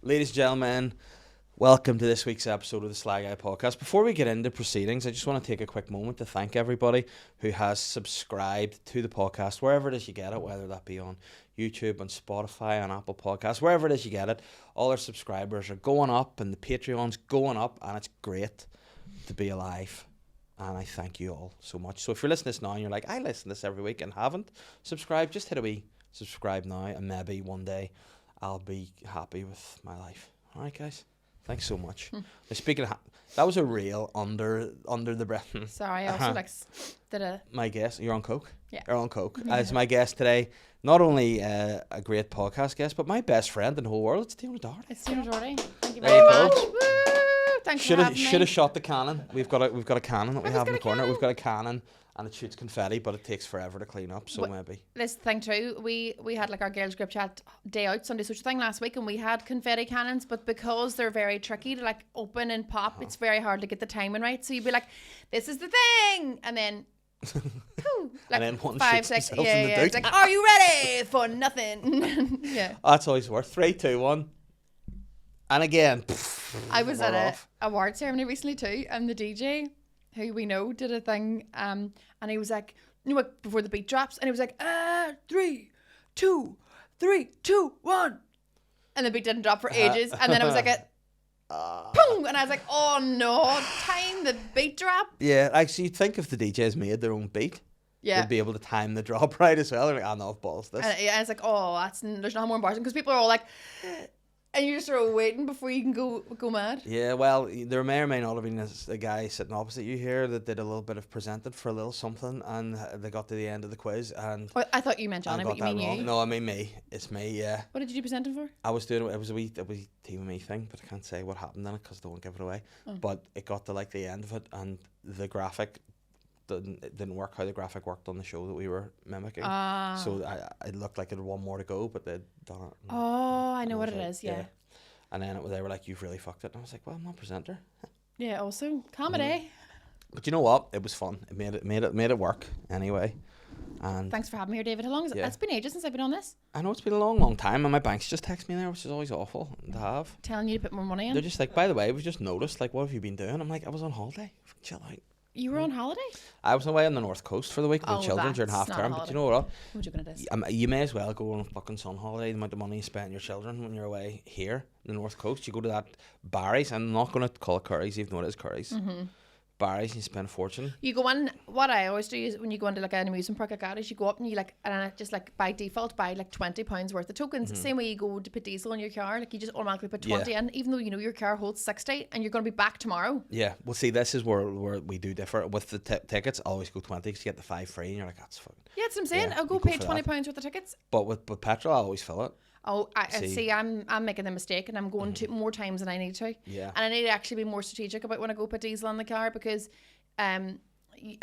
Ladies and gentlemen, welcome to this week's episode of the SLY podcast. Before we get into proceedings, I just want to take a quick moment to thank everybody who has subscribed to the podcast, wherever it is you get it, whether that be on YouTube, on Spotify, on Apple Podcasts, wherever it is you get it. All our subscribers are going up and the Patreon's going up, and it's great to be alive. And I thank you all so much. So if you're listening to this now and you're like, I listen to this every week and haven't subscribed, just hit a wee subscribe now, and maybe one day I'll be happy with my life. All right, guys. Thanks so much. Speaking of, that was a real under the breath. Sorry, I also did a. My guest, you're on coke. Yeah, you're on coke. Yeah. As my guest today, not only a great podcast guest, but my best friend in the whole world. It's DIONA DOHERTY. It's DIONA DOHERTY. Thank you There very you go. much. Woo! Thanks for having me. Should have shot the cannon. We've got a cannon that we have in the corner. cannon? We've got a cannon. And it shoots confetti, but it takes forever to clean up, so maybe. This thing too, we had like our girls group chat day out Sunday social thing last week, and we had confetti cannons, but because they're very tricky to like open and pop, it's very hard to get the timing right. So you'd be like, "This is the thing," and then, whew, like and then one 5 shoots seconds. themselves in the Yeah, it's dick. like, "Are you ready for nothing?" Yeah. Oh, that's always worth 3, 2, 1. And again, I was at we're a off. award ceremony recently too, and the DJ, who we know, did a thing, and he was like, you know what, before the beat drops, and he was like, 3, 2, 3, 2, 1, and the beat didn't drop for ages, and then it was like a boom, and I was like, oh no, time the beat drop. Yeah, actually, you'd think if the DJs made their own beat, Yeah. they'd be able to time the drop right as well. They're like, I know, balls this. And I was like, oh, there's not more embarrassing, because people are all like, and you're just sort of waiting before you can go mad. Yeah, well, there may or may not have been a guy sitting opposite you here that did a little bit of presented for a little something, and they got to the end of the quiz and Oh, I thought you meant Johnny, got but you that mean wrong. you. No, I mean me. It's me. Yeah. What did you present him for? I was doing it was a wee team of me thing, but I can't say what happened in it because I don't want to give it away. But it got to like the end of it, and the graphic didn't work how the graphic worked on the show that we were mimicking. So it looked like it had one more to go, but they'd done it. Oh, I know what it is. Yeah. And then they were like, "You've really fucked it." And I was like, "Well, I'm not a presenter." Yeah. Also, comedy. But you know what? It was fun. It made it work anyway. And Thanks for having me here, David. How long is it? Yeah. It's been ages since I've been on this. I know it's been a long time, and my banks just text me there, which is always awful to have. Telling you to put more money in. They're just like, "By the way, we've just noticed. Like, what have you been doing?" I'm like, "I was on holiday. Chill out." You were on holiday? I was away on the north coast for the week with the children during half that's not a term. But holiday. you know what? Who joking it is? You may as well go on a fucking sun holiday. The amount of money you spend on your children when you're away here in the north coast. You go to that Barry's. I'm not going to call it Curry's, even though it is Curry's. Barry's, and you spend a fortune. You go in. What I always do is when you go into like an amusement park like that, is you go up and you like, and I just like by default buy like £20 worth of tokens. Same way you go to put diesel in your car, like you just automatically put 20 in, even though you know your car holds 60 and you're going to be back tomorrow. Yeah, well, see, this is where we do differ. With the tickets, I always go 20 because you get the 5 free, and you're like, that's fucking. Yeah, that's what I'm saying. Yeah, I'll go you go pay for £20 that. worth of tickets. But with petrol, I always fill it. Oh, I see. I'm making the mistake, and I'm going to more times than I need to. Yeah. And I need to actually be more strategic about when I go put diesel in the car, because I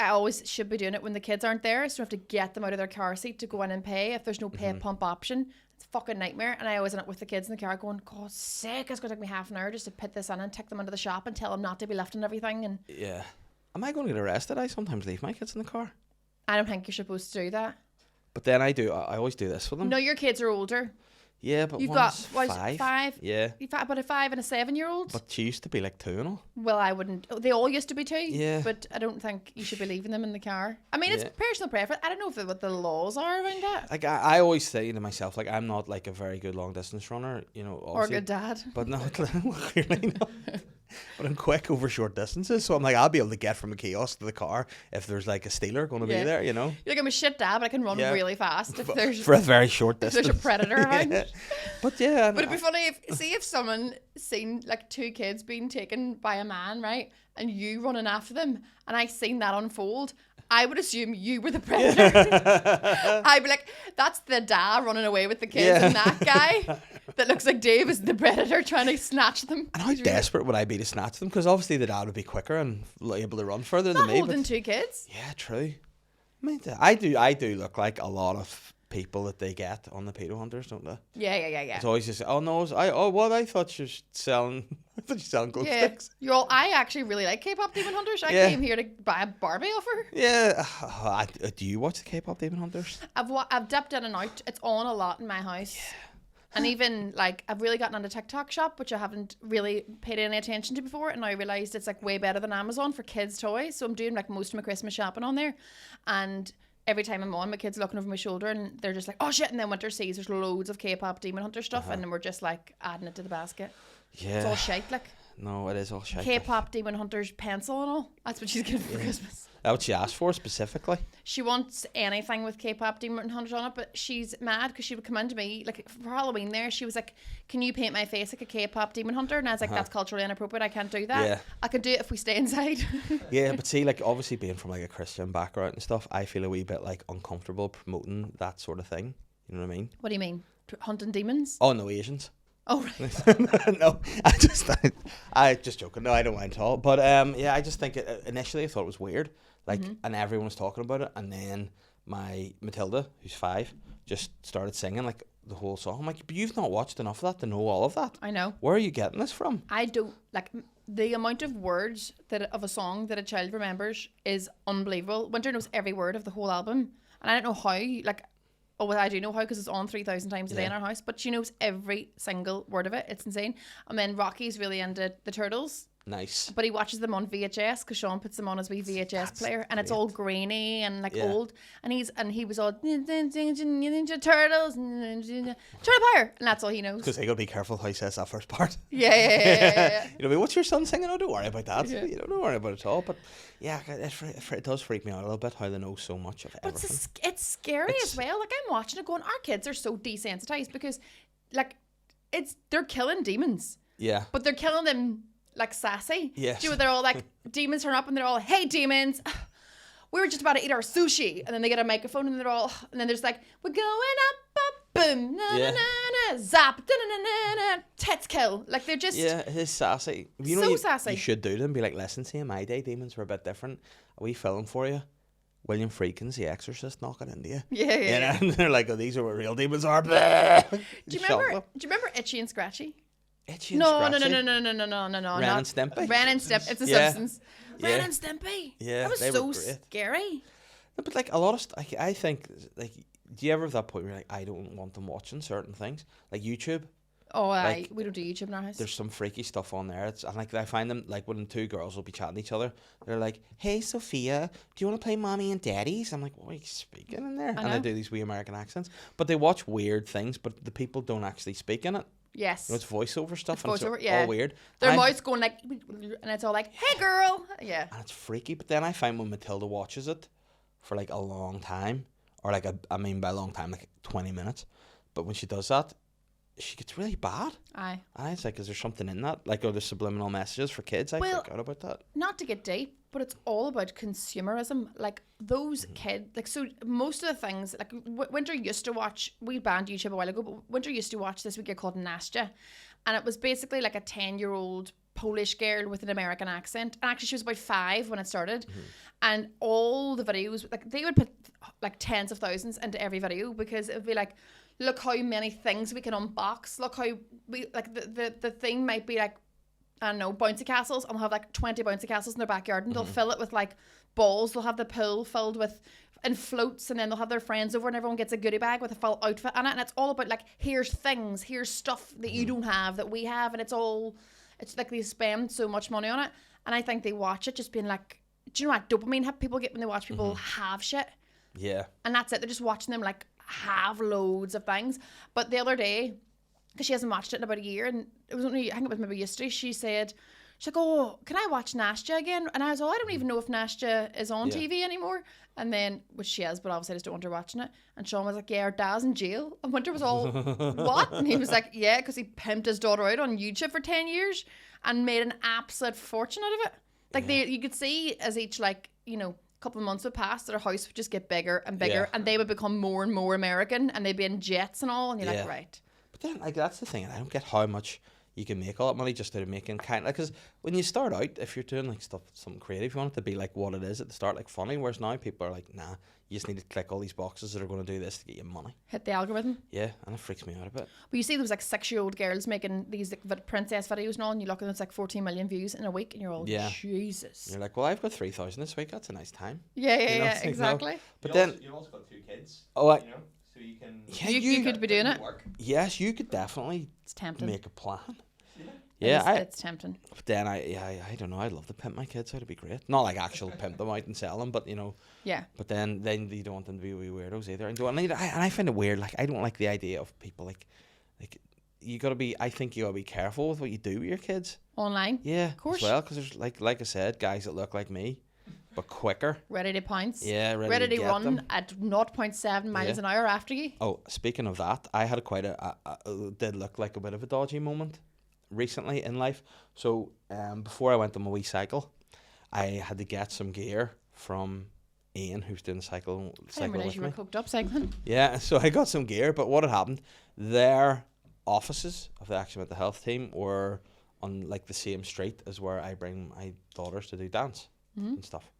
always should be doing it when the kids aren't there, so I have to get them out of their car seat to go in and pay. If there's no pay pump option, it's a fucking nightmare. And I always end up with the kids in the car going, God's sake, it's going to take me half an hour just to put this in and take them into the shop and tell them not to be lifting everything. And Yeah. Am I going to get arrested? I sometimes leave my kids in the car. I don't think you're supposed to do that. But then I always do this with them. No, your kids are older. Yeah, but You've one's got 5. 5. Yeah. You've got about a 5 and a 7-year-old. But she used to be like 2 and all. Well, I wouldn't. They all used to be 2. Yeah. But I don't think you should be leaving them in the car. I mean, it's Yeah. personal preference. I don't know what the laws are around that. Like I always say to myself, like I'm not like a very good long distance runner, you know. Or a Obviously, good dad. But no, clearly not. But I'm quick over short distances, so I'm like, I'll be able to get from a kiosk to the car if there's like a stealer going to be Yeah. there, you know. You're like, I'm a shit dad, but I can run Yeah. really fast if there's For a very short if distance. there's a predator around. Yeah. But yeah, But it'd be funny if someone seen like 2 kids being taken by a man, right, and you running after them, and I seen that unfold, I would assume you were the predator. I'd be like, that's the dad running away with the kids, Yeah. and that guy that looks like Dave is the predator trying to snatch them. And how desperate would I be to snatch them? Because obviously the dad would be quicker and able to run further than Not me. holding But 2 kids. yeah, true. I mean, I do look like a lot of people that they get on the pedo hunters, don't they? Yeah. It's always just, oh no, I thought she was selling, I thought she was selling glow Yeah, sticks. I actually really like K-pop Demon Hunters. I Yeah. came here to buy a Barbie off her. Yeah, do you watch the K-pop Demon Hunters? I've dipped in and out. It's on a lot in my house. And even like I've really gotten onto TikTok Shop, which I haven't really paid any attention to before, and now I realised it's like way better than Amazon for kids' toys. So I'm doing like most of my Christmas shopping on there, and every time I'm on, my kids looking over my shoulder and they're just like, oh shit, and then Winter sees there's loads of K-pop Demon Hunter stuff, and then we're just like adding it to the basket. Yeah. It's all shite, like. No, it is all shite. K-pop Demon Hunter's pencil and all. That's what she's getting for Christmas. That's what she asked for specifically. She wants anything with K-pop Demon Hunter on it, but she's mad because she would come into me like for Halloween. There, she was like, "Can you paint my face like a K-pop Demon Hunter?" And I was like, "That's culturally inappropriate. I can't do that. Yeah. I can do it if we stay inside." Yeah, but see, like obviously being from like a Christian background and stuff, I feel a wee bit like uncomfortable promoting that sort of thing. You know what I mean? What do you mean? Hunting demons? Oh, no, Asians. Oh, right. No, I just joking. No, I don't mind at all. But yeah, I just think initially I thought it was weird, like, and everyone was talking about it, and then my Matilda, who's 5, just started singing like the whole song. I'm like, but you've not watched enough of that to know all of that. I know. Where are you getting this from? I don't like the amount of words of a song that a child remembers is unbelievable. Winter knows every word of the whole album, and I don't know how. Like, oh, well, I do know how because it's on 3,000 times a day in our house. But she knows every single word of it. It's insane. And then Rocky's really into the Turtles. Nice. But he watches them on VHS because Sean puts them on his wee VHS player, and it's all grainy and like old. And he was all Ninja Turtles, Turtle Power, and that's all he knows. Because they gotta be careful how he says that first part. Yeah. You know, what's your son singing? Oh, don't worry about that. Yeah. You don't worry about it at all. But yeah, it does freak me out a little bit how they know so much of everything. But it's scary as well. Like I'm watching it, going, our kids are so desensitized because, like, they're killing demons. Yeah. But they're killing them like sassy. Yes. Do you know, they're all like, demons turn up and they're all, hey demons, we were just about to eat our sushi. And then they get a microphone and they're all, and then there's like, we're going up, boom, na na na na, zap, da na na na na, tits kill. Like they're just. Yeah, it is sassy. You know, so sassy. You should do them. Be like, listen, see, in my day, demons were a bit different. Are we film for you? William Friedkin's The Exorcist knocking into you. Yeah. You know? And they're like, oh, these are what real demons are. Do you remember Itchy and Scratchy? Itchy and No. Scratchy? No. Ren and Stimpy? Ren and Stimpy. It's the Yeah. Simpsons. Yeah. Ren and Stimpy. Yeah, That was they so were great. scary. No, but like a lot of I think, like, do you ever have that point where you're like, I don't want them watching certain things? Like YouTube, Oh, Like, we don't do YouTube in our house. there's some freaky stuff on there. And like I find them, like when 2 girls will be chatting to each other, they're like, hey Sophia, do you want to play mommy and daddies? I'm like, what are you speaking in there? And know. they do these wee American accents. But they watch weird things, but the people don't actually speak in it. Yes. You know, it's voiceover stuff, It's and voiceover, it's yeah. all weird. Their And I- mouth's going like, and it's all like, hey girl. Yeah. and it's freaky. But then I find when Matilda watches it for like a long time, or like I mean by a long time, like 20 minutes. But when she does that, she gets really bad. Aye. And it's like, is there something in that? Like, are there subliminal messages for kids? I Well, forgot about that. Not to get deep, but it's all about consumerism. Like those kids, like so most of the things, like Winter used to watch, we banned YouTube a while ago, but Winter used to watch this week called Nastya. And it was basically like a 10-year-old Polish girl with an American accent. And actually she was about 5 when it started. And all the videos, like they would put like tens of thousands into every video because it would be like, look how many things we can unbox. Look how we, like the thing might be like, I don't know, bouncy castles, and they'll have like 20 bouncy castles in their backyard, and they'll fill it with like balls. They'll have the pool filled with and floats, and then they'll have their friends over, and everyone gets a goodie bag with a full outfit in it. And it's all about like, here's things, here's stuff that you don't have that we have, and it's like they spend so much money on it. And I think they watch it just being like, do you know what dopamine hit people get when they watch people have shit? Yeah. And that's it. They're just watching them like have loads of things. But the other day, because she hasn't watched it in about a year, and it was only, I think it was maybe yesterday, she's like, oh, can I watch Nastya again? And I was I don't even know if Nastya is on TV anymore. And then, which she is, but obviously I just don't want her watching it. And Sean was like, yeah, her dad's in jail. And Winter was all, what? And he was like, yeah, because he pimped his daughter out on YouTube for 10 years and made an absolute fortune out of it. Like you could see as each couple of months would pass, their house would just get bigger and bigger, and they would become more and more American, and they'd be in jets and all, and you're like, right. But then, like, that's the thing, and I don't get how much you can make all that money just out of making kind of, because when you start out, if you're doing like something creative, you want it to be like what it is at the start, like funny, whereas now people are like, nah, you just need to click all these boxes that are going to do this to get you money. Hit the algorithm. Yeah, and it freaks me out a bit. But you see those like 6-year-old girls making these like princess videos and all, and you look and it's like 14 million views in a week, and you're all, Jesus. You're like, well, I've got 3,000 this week, that's a nice time. Yeah, You know, exactly. But You then you've also got 2 kids. Oh, you know, so you can. Yeah, You could be doing it. Yes, you could definitely It's tempting. make a plan. It Yeah, is- it's tempting. But then I don't know. I'd love to pimp my kids out. It'd be great. Not like actual pimp them out and sell them, but you know. Yeah. But then you don't want them to be wee weirdos either. And I find it weird. Like I don't like the idea of people like you gotta be. I think you gotta be careful with what you do with your kids. Online. Yeah, Of course. as well, because there's like I said, guys that look like me, but quicker. Ready to pounce. Yeah, Ready to get run them. at 0.7 miles Yeah. an hour after you. Oh, speaking of that, I had quite a did look like a bit of a dodgy moment recently in life. So before I went on my wee cycle, I had to get some gear from Ian, who's doing the I didn't cycle realise with you were me. coked up cycling. Yeah, so I got some gear, but what had happened, their offices of the Action Mental Health team were on like the same street as where I bring my daughters to do dance and stuff.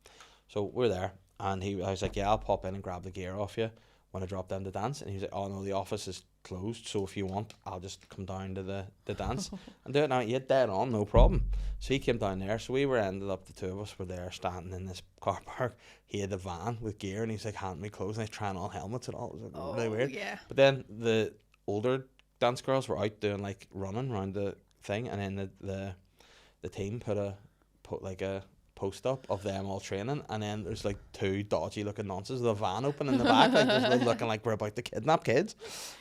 So we're there, and I was like, yeah, I'll pop in and grab the gear off you when I drop down to dance. And he was like, oh no, the office is closed, so if you want, I'll just come down to the dance and do it now. Yeah, dead on, no problem. So he came down there, so we ended up, the two of us were there standing in this car park. He had the van with gear, and he's like handing me clothes, and he's trying on helmets and all. It was like really weird. Yeah. But then the older dance girls were out doing like running around the thing, and then the team put like a post up of them all training, and then there's like two dodgy looking nonsense with a van open in the back, like just looking like we're about to kidnap kids.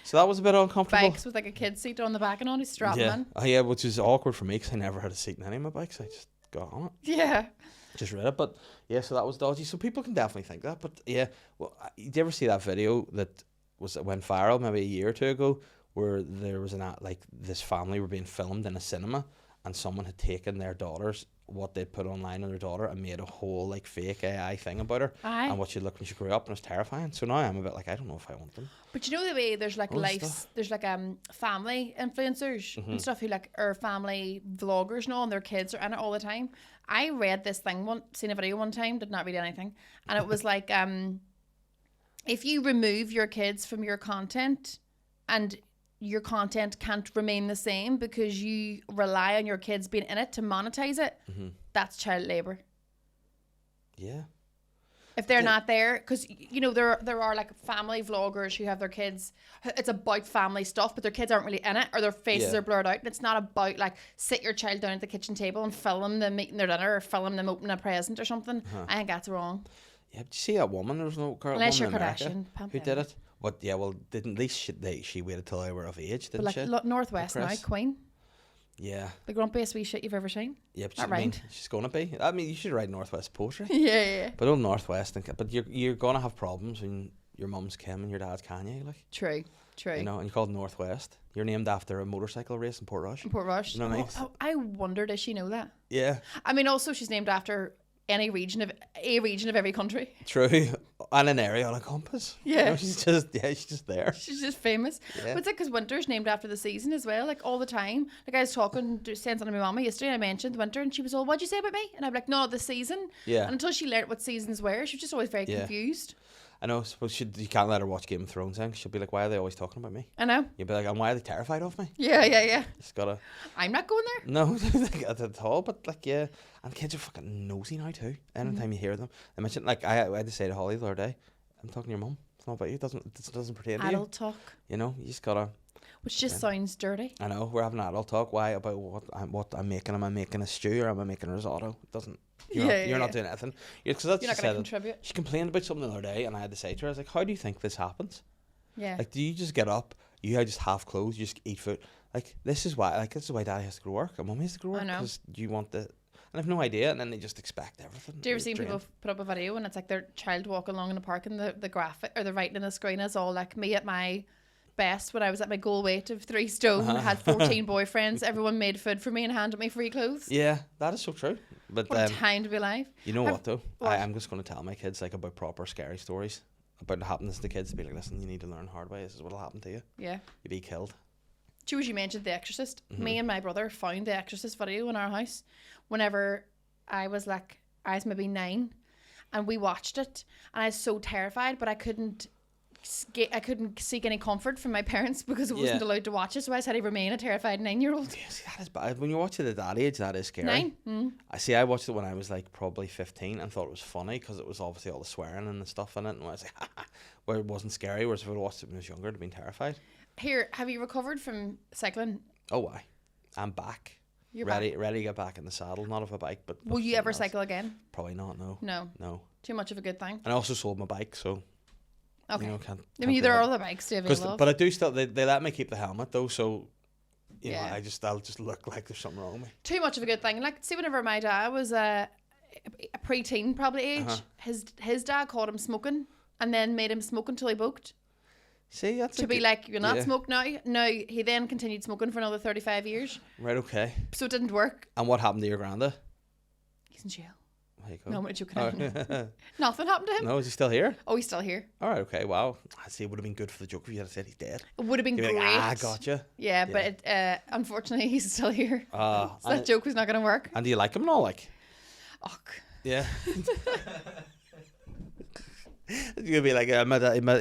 So that was a bit uncomfortable. Bikes with like a kid's seat on the back and on, he's strapping Yeah, in. yeah, which is awkward for me because I never had a seat in any of my bikes. I just got on it, Yeah. just read it. But yeah, so that was dodgy. So people can definitely think that. But yeah, well, did you ever see that video that went viral maybe a year or two ago, where there was like this family were being filmed in a cinema, and someone had taken their daughters, what they'd put online on their daughter, and made a whole like fake AI thing about her Aye. and what she'd look when she grew up, and it was terrifying. So now I'm a bit like, I don't know if I want them. But you know the way there's like All this lives, stuff. there's like family influencers and stuff who like are family vloggers and all, and their kids are in it all the time. I read this thing seen a video one time, did not read anything, and it was like if you remove your kids from your content, and your content can't remain the same because you rely on your kids being in it to monetize it, that's child labor. Yeah. If they're not there, because you know there are like family vloggers who have their kids, it's about family stuff, but their kids aren't really in it, or their faces Yeah. are blurred out, and it's not about like sit your child down at the kitchen table and film them eating their dinner or film them opening a present or something. I think that's wrong. Yeah, did you see that woman? There was no girl, Unless woman you're in America Kardashian, pump who it did out. it. But yeah, well, didn't at least she waited till they were of age, But didn't like she? Northwest now, Chris? Queen, Yeah. the grumpiest wee shit you've ever seen. Yeah, but That I mean, rhymed. she's gonna be. I mean, you should write Northwest poetry. Yeah. But old Northwest, but you're gonna have problems when your mum's Kim and your dad's Kanye, like, True. you know, and you're called Northwest. You're named after a motorcycle race in Portrush. Portrush. You know what I mean? Oh, I wonder, does she know that? Yeah, I mean, also she's named after a region of every country. true. And an area on a compass. You Yeah. know, she's just there. She's just famous. Yeah. But it's like because winter's named after the season as well, like all the time. Like I was talking, saying something to my mama yesterday, and I mentioned winter, and she was all, "What'd you say about me?" And I'm like, "No, the season." Yeah. And until she learned what seasons were, she was just always very Yeah. confused. I know. Suppose you can't let her watch Game of Thrones then. 'Cause she'll be like, "Why are they always talking about me?" I know. You'll be like, "And why are they terrified of me?" Yeah. Just gotta. I'm not going there. No, at all. But like, yeah, and kids are fucking nosy now too. Anytime you hear them, I mentioned like I had to say to Holly the other day, "I'm talking to your mum. It's not about you. It doesn't pertain to you. Adult talk, You know, you just gotta." which just sounds dirty. I know we're having adult talk. Why about what I'm making? Am I making a stew or am I making a risotto? It doesn't. You're not doing anything. Because that's You're not just going to said it. contribute. She complained about something the other day, and I had to say to her, I was like, "How do you think this happens? Yeah. Like, do you just get up? You are just half clothes. You just eat food. Like, this is why. Daddy has to go to work, and Mummy has to go to work I know. because you want the." And I've no idea, and then they just expect everything. Do you ever It's see drained. people put up a video and it's like their child walking along in the park and the graphic or the writing in the screen is all like me at my best when I was at my goal weight of 3 stone, had 14 boyfriends, everyone made food for me and handed me free clothes. Yeah, that is so true. But What a time to be alive. you know Have- what though? what? I'm just going to tell my kids like about proper scary stories about what happens to the kids. To be like, listen, you need to learn the hard way. This is what'll happen to you. Yeah. You'll be killed. Do you mentioned The Exorcist? Mm-hmm. Me and my brother found The Exorcist video in our house whenever I was maybe 9, and we watched it, and I was so terrified, but I couldn't seek any comfort from my parents because I wasn't Yeah. allowed to watch it, so I just had to remain a terrified 9-year-old. Yeah, see, that is bad. When you watch it at that age, that is scary. 9? Mm. I watched it when I was like probably 15 and thought it was funny because it was obviously all the swearing and the stuff in it, and I was like, where it wasn't scary. Whereas if I watched it when I was younger, I'd have been terrified. Here, have you recovered from cycling? Oh, why? I'm back. You're ready back. to get back in the saddle. Not of a bike, but Will you something ever else. cycle again? Probably not. No. No. Too much of a good thing. And I also sold my bike, so Okay. you know, can't I mean, do there are that. other bikes to avail of. But I do still. They let me keep the helmet though, so you know, Yeah. I'll just look like there's something wrong with me. Too much of a good thing. Like, see, whenever my dad was a pre-teen probably age, his dad caught him smoking and then made him smoke until he boked. See, that's To a be good- like, you're not yeah. smoke now. No, he then continued smoking for another 35 years. Right. Okay. So it didn't work. And what happened to your granda? He's in jail. There you go. No, I'm only joking. Oh. Nothing happened to him. No, is he still here? Oh, he's still here. All right. Okay. Wow. I see. It would have been good for the joke if you had said he's dead. It would have been You'd be great. like, gotcha. Yeah, but it, unfortunately, he's still here. So that And, joke was not going to work. and do you like him and all? Like, Och. yeah. You're gonna be like,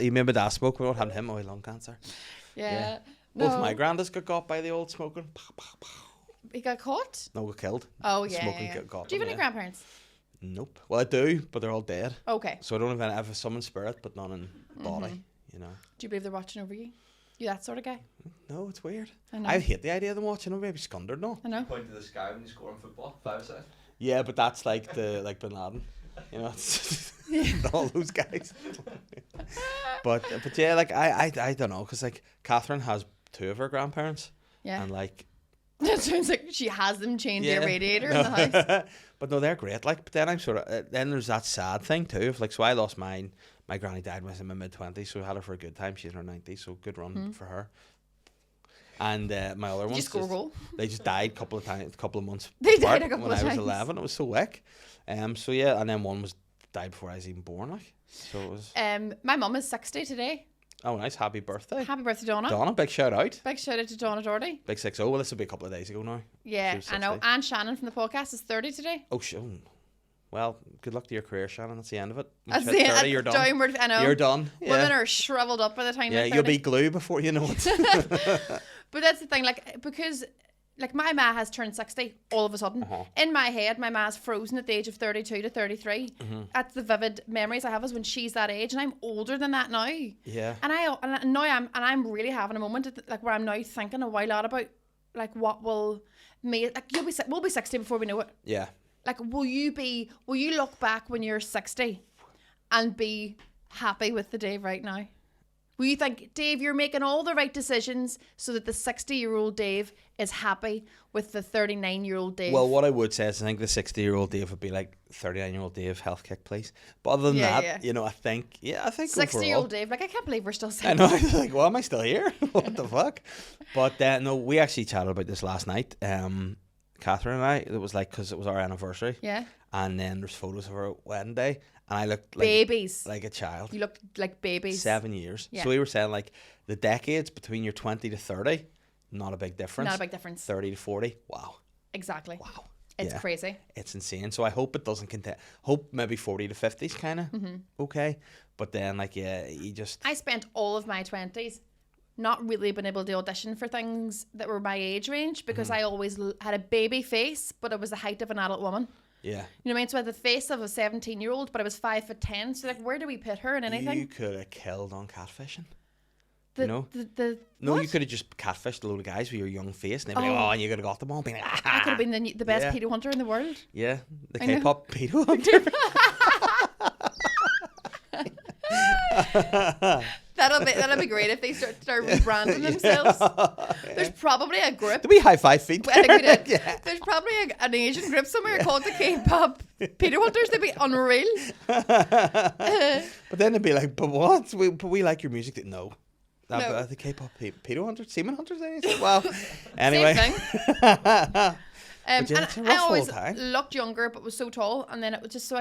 he made my dad smoke. What happened to him? Oh, he had lung cancer. Yeah. Both No. my grandads got by the old smoking. Pow, pow, pow. He got caught? No, got killed. Oh, yeah. Smoking yeah. got Do you have them, any grandparents? Nope. Well, I do, but they're all dead. Okay. So I don't have any. I have some in spirit, but none in body. Mm-hmm. You know. Do you believe they're watching over you? You that sort of guy? No, it's weird. I know. I hate the idea of them watching over. Maybe scundered, no. I know. Point to the sky when you score in football, 5-a-side. Yeah, but that's like Bin Laden. You know, it's all those guys. but yeah, like I don't know, because like Catherine has 2 of her grandparents, Yeah. and like That sounds like she has them change yeah, their radiator no. in the house. But no, they're great. Like, but then I'm sort of then there's that sad thing too. Of like, so I lost mine. My granny died when I was in my mid-20s, so I had her for a good time. She's in her 90s, so good run for her. And my other Did you ones, score a goal? they just died a couple of months. They apart died a couple when of I was times. 11. It was so wick. So yeah, and then one was died before I was even born. Like, so it was. My mum is 60 today. Oh, nice! Happy birthday, Happy birthday, Donna. Donna! Big shout out. Big shout out to Donna Doherty. Big 60. Well, this will be a couple of days ago now. Yeah, She was I know. 60. And Shannon from the podcast is 30 today. Oh, well, good luck to your career, Shannon. That's the end of it. That's Once you hit the 30, you're done. downward. I know. You're done. Yeah. Women are shriveled up by the time Yeah, they're 30. you'll be glue before you know it. But that's the thing, like, because like my ma has turned 60 all of a sudden. In my head, my ma's frozen at the age of 32 to 33. That's the vivid memories I have is when she's that age, and I'm older than that now. Yeah. And now I'm really having a moment like where I'm now thinking a while out about like what will me like we'll be 60 before we know it. Yeah. Like will you look back when you're 60 and be happy with the day right now? Will you think, Dave, you're making all the right decisions so that the 60-year-old Dave is happy with the 39-year-old Dave? Well, what I would say is I think the 60-year-old Dave would be like 39-year-old Dave, health kick, please. But other than that, you know, I think 60-year-old Dave, like I can't believe we're still I saying know. I was like, well, am I still here? What the fuck? But no, we actually chatted about this last night. Catherine and I. It was like because it was our anniversary. Yeah. And then there's photos of our wedding day, and I looked like Babies. like a child. You look like babies. 7 years. Yeah. So we were saying like the decades between your 20 to 30, not a big difference. Not a big difference. 30 to 40, wow. Exactly. Wow. It's Yeah. crazy. It's insane. So I hope it doesn't continue. Hope maybe 40 to 50 is kind of okay. But then like, yeah, you just... I spent all of my 20s not really been able to audition for things that were my age range because I always had a baby face, but it was the height of an adult woman. Yeah. You know what I mean? So I had the face of a 17-year-old, but I was 5'10". So like, where do we put her in anything? You could have killed on catfishing. The, you know? No, what? you could have just catfished a load of guys with your young face, and they'd be like, Oh. oh, and you could have got them all, being like, ah. I could have been the best Yeah. pedo hunter in the world. Yeah, the I know. K-pop pedo hunter. That'll be great if they start rebranding themselves. There's probably a group. Do we high five feet? I think we did. Yeah. There's probably an Asian group somewhere called the K-pop pedo hunters. They'd be unreal. But then they'd be like, but what? We like your music. No. No. The K-pop pedo hunters, semen hunters. Well, anyway. Same thing. yeah, And it's a I rough always old time. looked younger, but was so tall, and then it was just so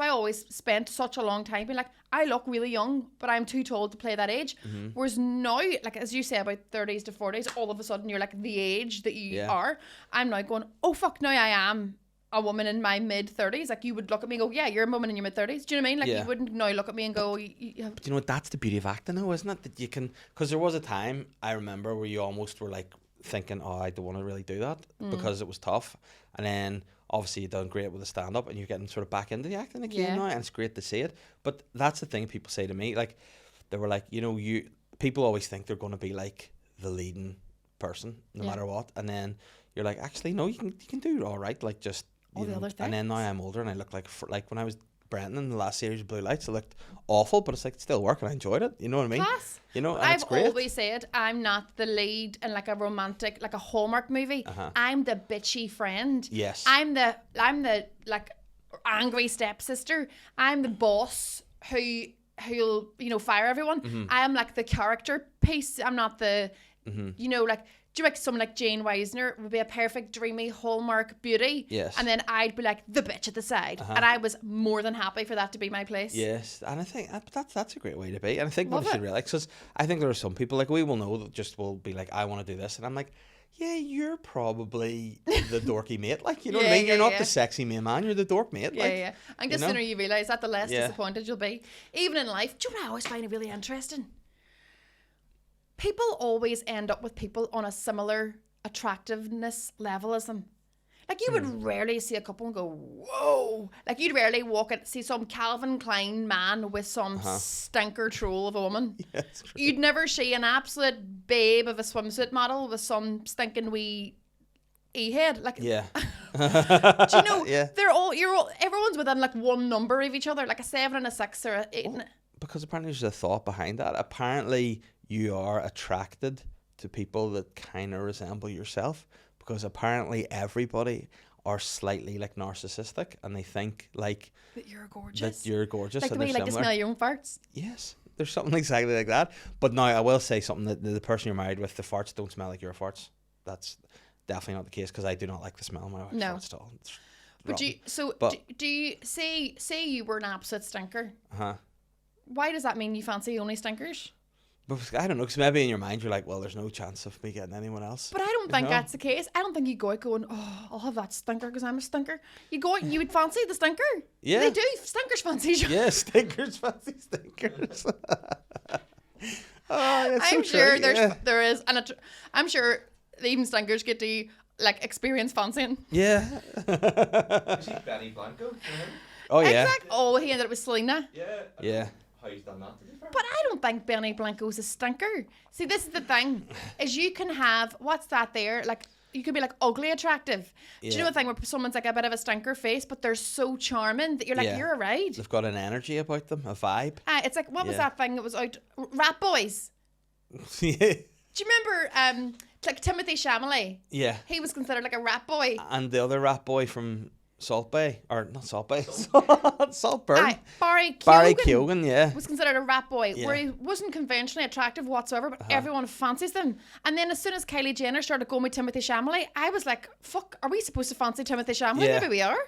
I always spent such a long time being like, I look really young, but I'm too tall to play that age. Mm-hmm. Whereas now, like as you say, about 30s to 40s, all of a sudden you're like the age that you Yeah. are. I'm now going, oh fuck, now I am a woman in my mid 30s. Like you would look at me and go, yeah, you're a woman in your mid 30s. Do you know what I mean? Like Yeah. you wouldn't now look at me and go, you have... But you know what? That's the beauty of acting, though, isn't it? That you can, because there was a time I remember where you almost were like thinking, oh, I don't want to really do that because it was tough. And then obviously you've done great with the stand-up and you're getting sort of back into the acting again now, and it's great to see it. But that's the thing people say to me, like, they were like, you know, people always think they're going to be like the leading person no matter what, and then you're like, actually no, you can do all right, like just all the other things. And then now I'm older and I look like when I was Brenton in the last series of Blue Lights, it looked awful, but it's like it still worked and I enjoyed it. You know what I mean? Class. You know, and I've it's great. always said I'm not the lead in like a romantic, like a Hallmark movie. I'm the bitchy friend. Yes. I'm the like angry stepsister. I'm the boss who'll fire everyone. I am like the character piece. I'm not the like. Do you like someone like Jane Weisner would be a perfect dreamy Hallmark beauty? Yes. And then I'd be like the bitch at the side, and I was more than happy for that to be my place. Yes, and I think that's a great way to be. And I think Love what you it. should realize, because I think there are some people, like we will know that just will be like, I want to do this, and I'm like, yeah, you're probably the dorky mate, like, you know what I mean? You're not the sexy main man, you're the dork mate. Yeah, like, yeah. And the sooner you realise that, the less Yeah. disappointed you'll be. Even in life, do you know what I always find it really interesting? People always end up with people on a similar attractiveness level as them. Like, you would rarely see a couple and go, whoa. Like, you'd rarely see some Calvin Klein man with some stinker troll of a woman. Yeah, it's true. You'd never see an absolute babe of a swimsuit model with some stinking wee e-head. Like, Yeah. do you know, Yeah. everyone's within like one number of each other, like a 7 and a 6 or a 8. Because apparently there's a thought behind that. Apparently you are attracted to people that kind of resemble yourself, because apparently everybody are slightly like narcissistic and they think like That you're gorgeous. that you're gorgeous, Like the and way they're you like to similar. smell your own farts. Yes, there's something exactly like that. But now I will say something, that the person you're married with, the farts don't smell like your farts. That's definitely not the case, because I do not like the smell of my wife's No. farts at all. It's But rotten. do you say you were an absolute stinker? Uh-huh. Why does that mean you fancy only stinkers? But I don't know, because maybe in your mind you're like, well, there's no chance of me getting anyone else. But I don't think know? that's the case. I don't think you go out going, oh, I'll have that stinker because I'm a stinker. You go out and you would fancy the stinker. Yeah. They do. Stinkers fancy you. Yeah, stinkers, fancy stinkers. Oh, that's I'm so sure true, there is, and I'm sure even stinkers get to like experience fancying. Yeah. You see Benny Blanco? You know? Oh yeah. Oh, he ended up with Selena. Yeah. I don't Yeah. know how he's done that, to be fair. But I don't think Benny Blanco's a stinker. See, this is the thing, is you can have, what's that there? Like, you could be like ugly attractive. Do you know Yeah. the thing where someone's like a bit of a stinker face, but they're so charming that you're like, Yeah. you're alright. They've got an energy about them, a vibe. It's like, what was Yeah. that thing that was out? Rat Boys. Yeah. Do you remember, like Timothy Chalamet? Yeah. He was considered like a rat boy. And the other rat boy from Salt Bay, or not Salt Bay, Saltburn. Aye, Barry Barry Keoghan Keoghan, yeah. was considered a rat boy, Yeah. where he wasn't conventionally attractive whatsoever, but everyone fancies them. And then as soon as Kylie Jenner started going with Timothy Chalamet, I was like, fuck, are we supposed to fancy Timothy Chalamet? Yeah. Maybe we are.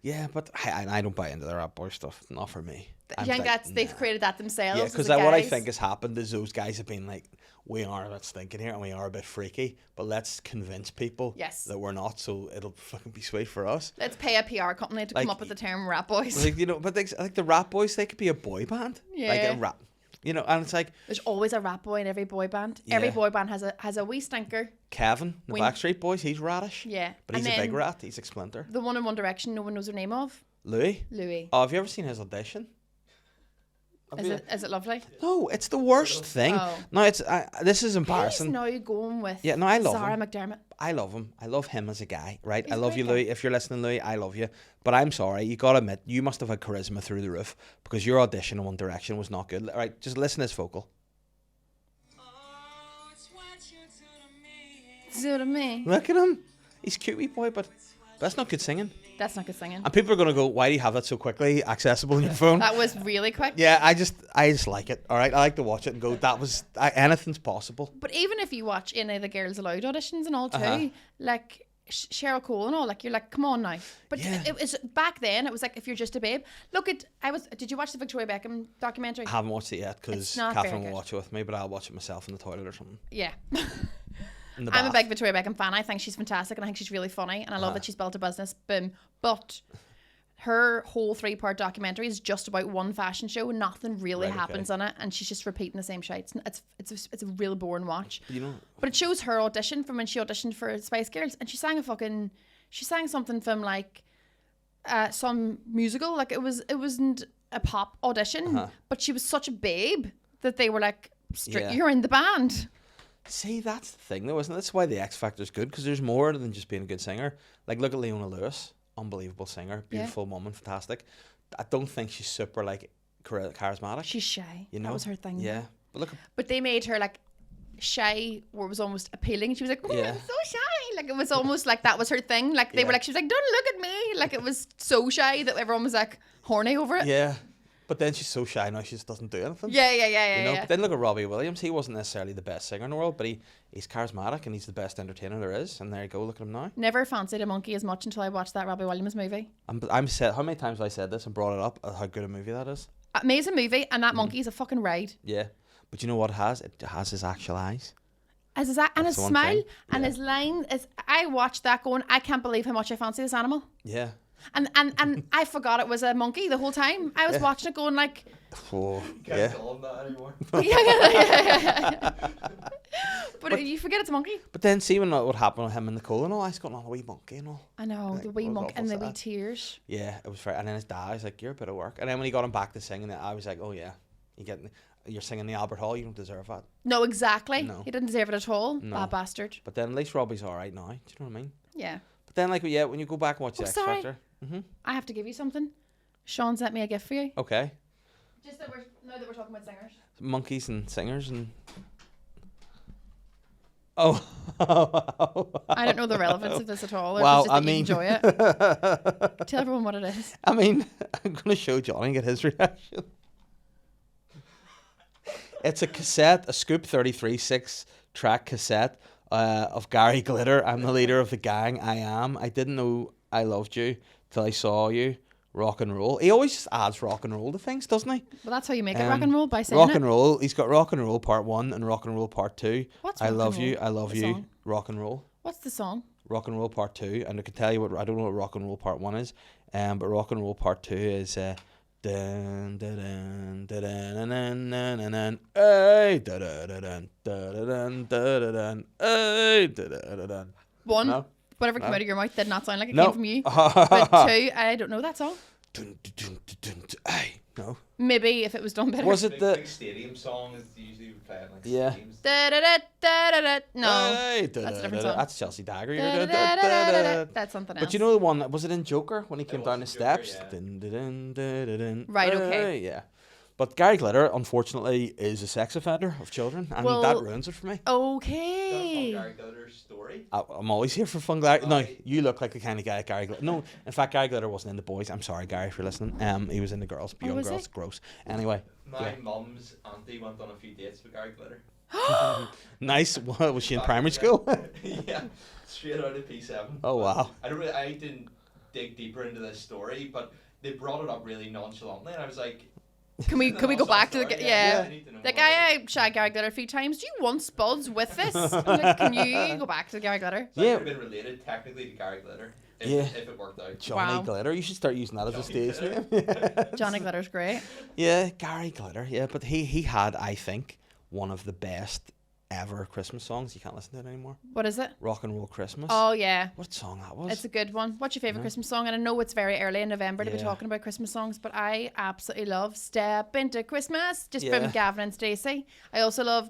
Yeah, but I don't buy into the rat boy stuff. Not for me. I think that's, they've created that themselves. Yeah, as because the what I guys. think has happened is those guys have been like, we are a bit stinking here and we are a bit freaky, but let's convince people Yes. that we're not, so it'll fucking be sweet for us. Let's pay a PR company to Like, come up with the term rat boys. Like, you know, but like the rat boys, they could be a boy band. Like Yeah. a rap, you know, and it's like There's always a rat boy in every boy band. Every Yeah. boy band has a wee stinker. Kevin, the When- Backstreet Boys, he's radish. Yeah. But And he's a big then rat, he's a splinter. The one in One Direction, no one knows their name of. Louis. Louis. Oh, have you ever seen his audition? Have you? Is it lovely? No, it's the worst thing. Oh. No, it's this is He's embarrassing. now going with Yeah, no, I love Sarah him. McDermott. I love him. I love him as a guy, right? He's I a love great you, guy. Louis. If you're listening, Louis, I love you. But I'm sorry, you gotta admit, you must have had charisma through the roof, because your audition in One Direction was not good. All right, just listen to his vocal. So to me. Look at him. He's cute wee boy, but that's not good singing. That's not good singing. And people are gonna go, why do you have that so quickly accessible on your phone? That was really quick. Yeah, I just like it. All right, I like to watch it and go, that was anything's possible. But even if you watch any of the Girls Aloud auditions and all too, Uh-huh. like Cheryl Cole and all, like you're like, come on now. But Yeah. it was back then. It was like, if you're just a babe. Did you watch the Victoria Beckham documentary? I haven't watched it yet because It's not very Catherine will good. watch it with me, but I'll watch it myself in the toilet or something. Yeah. In the I'm a bath. big Victoria Beckham fan. I think she's fantastic and I think she's really funny and I love that she's built a business. Boom. But her whole 3-part documentary is just about one fashion show. Nothing really Right, okay. happens on it, and she's just repeating the same shit. It's a real boring watch. You know, But it shows her audition from when she auditioned for Spice Girls, and she sang something from like some musical. Like it wasn't a pop audition, but she was such a babe that they were like, Yeah. "You're in the band." see, that's the thing though, isn't it? That's why the X Factor's good, because there's more than just being a good singer. Like, look at Leona Lewis, unbelievable singer, beautiful woman, fantastic. I don't think she's super like charismatic. She's shy. You know, That was her thing. Yeah, but look, But they made her like shy, where it was almost appealing. She was like, "Oh, Yeah. I'm so shy." Like it was almost like that was her thing. Like they were Yeah. like, she was like, "Don't look at me." Like it was so shy that everyone was like horny over it. yeah. But then she's so shy now, she just doesn't do anything. Yeah. You know, Yeah. but then look at Robbie Williams. He wasn't necessarily the best singer in the world, but he's charismatic and he's the best entertainer there is. And there you go, look at him now. Never fancied a monkey as much until I watched that Robbie Williams movie. I'm said, how many times have I said this and brought it up, how good a movie that is? Amazing movie, and that monkey is a fucking ride. Yeah. But you know what it has? It has his actual eyes. As his and That's his the one smile thing. and Yeah. his line is. I watched that going, I can't believe how much I fancy this animal. Yeah. And I forgot it was a monkey the whole time. I was watching it going like, Oh, Can't yeah. call him that anymore. yeah. But you forget it's a monkey. But then see when what happened with him and Nicole and all, I was going on a wee monkey and all. I know, Like, the wee it was monkey and the awful wee sad. tears. Yeah, it was fair. And then his dad was like, "You're a bit of work." And then when he got him back to singing it, I was like, "Oh yeah, you're singing the Albert Hall. You don't deserve that." No, exactly. No. He didn't deserve it at all. No. Bad bastard. But then at least Robbie's all right now. Do you know what I mean? Yeah. But then like yeah, when you go back and watch the X sorry. Factor, I have to give you something. Sean sent me a gift for you. okay, Just that now that we're talking about singers. monkeys and singers and oh. I don't know the relevance of this at all. Or Well, if it's just I that you mean- enjoy it. Tell everyone what it is. I mean, I'm gonna show Johnny and get his reaction. It's a cassette, a Scoop 33 6-track cassette of Gary Glitter. I'm the leader of the gang. I am. I didn't know I loved you till I saw you. Rock and roll. He always just adds rock and roll to things, doesn't he? Well, that's how you make it rock and Um, roll, by saying Rock it. and roll. He's got rock and roll part 1 and rock and roll part 2. What's I rock love and you. roll? I love The you. song? Rock and roll. What's the song? Rock and roll part 2, and I can tell you what I don't know what rock and roll part 1 is, but rock and roll part 2 is dun dun dun dun dun dun dun dun hey dun dun dun dun dun dun hey dun dun dun. One, No? whatever came No. out of your mouth did not sound like it No. came from you. But 2, I don't know that song. Dun, dun, dun, dun, dun, hey, no. Maybe if it was done better. Was it Big, the big stadium song is usually we play it in, like Yeah. stadiums. Da-da-da-da-da-da. No. Hey, That's a different da-da-da-da. song. That's Chelsea Dagger. Da-da-da-da-da-da. That's something else. But you know the one, was it in Joker when he came was down in the Joker, steps? yeah. Dun, dun, dun, dun, dun, dun. Right, okay. Yeah. But Gary Glitter, unfortunately, is a sex offender of children, and Well, that ruins it for me. Okay. Gary Glitter's story. I'm always here for fun, Gary. No, Right. you look like the kind of guy Gary Glitter. No, in fact, Gary Glitter wasn't in the boys. I'm sorry, Gary, if you're listening. He was in the girls, young was girls. he? Gross. Anyway, My Yeah. mum's auntie went on a few dates with Gary Glitter. nice. What, was she in Back primary then. school? Yeah, straight out of P7. Oh, But wow. I didn't dig deeper into this story, but they brought it up really nonchalantly, and I was like, Can we go back to the Story, yeah? I need to know Like more about I it. shagged Gary Glitter a few times. Do you want spuds with this? I'm like, can you go back to Gary Glitter? So I Yeah. could have been related technically to Gary Glitter if, Yeah. if it worked out. Johnny Wow. Glitter. You should start using that as a Johnny stage Glitter. name. Johnny Glitter's great. Yeah, Gary Glitter. Yeah, but he had, I think, one of the best ever Christmas songs. You can't listen to it anymore. What is it? Rock and Roll Christmas. Oh yeah. What song that was? It's a good one. What's your favourite No. Christmas song? And I know it's very early in November to be Yeah. talking about Christmas songs, but I absolutely love Step Into Christmas, just Yeah. from Gavin and Stacey. I also love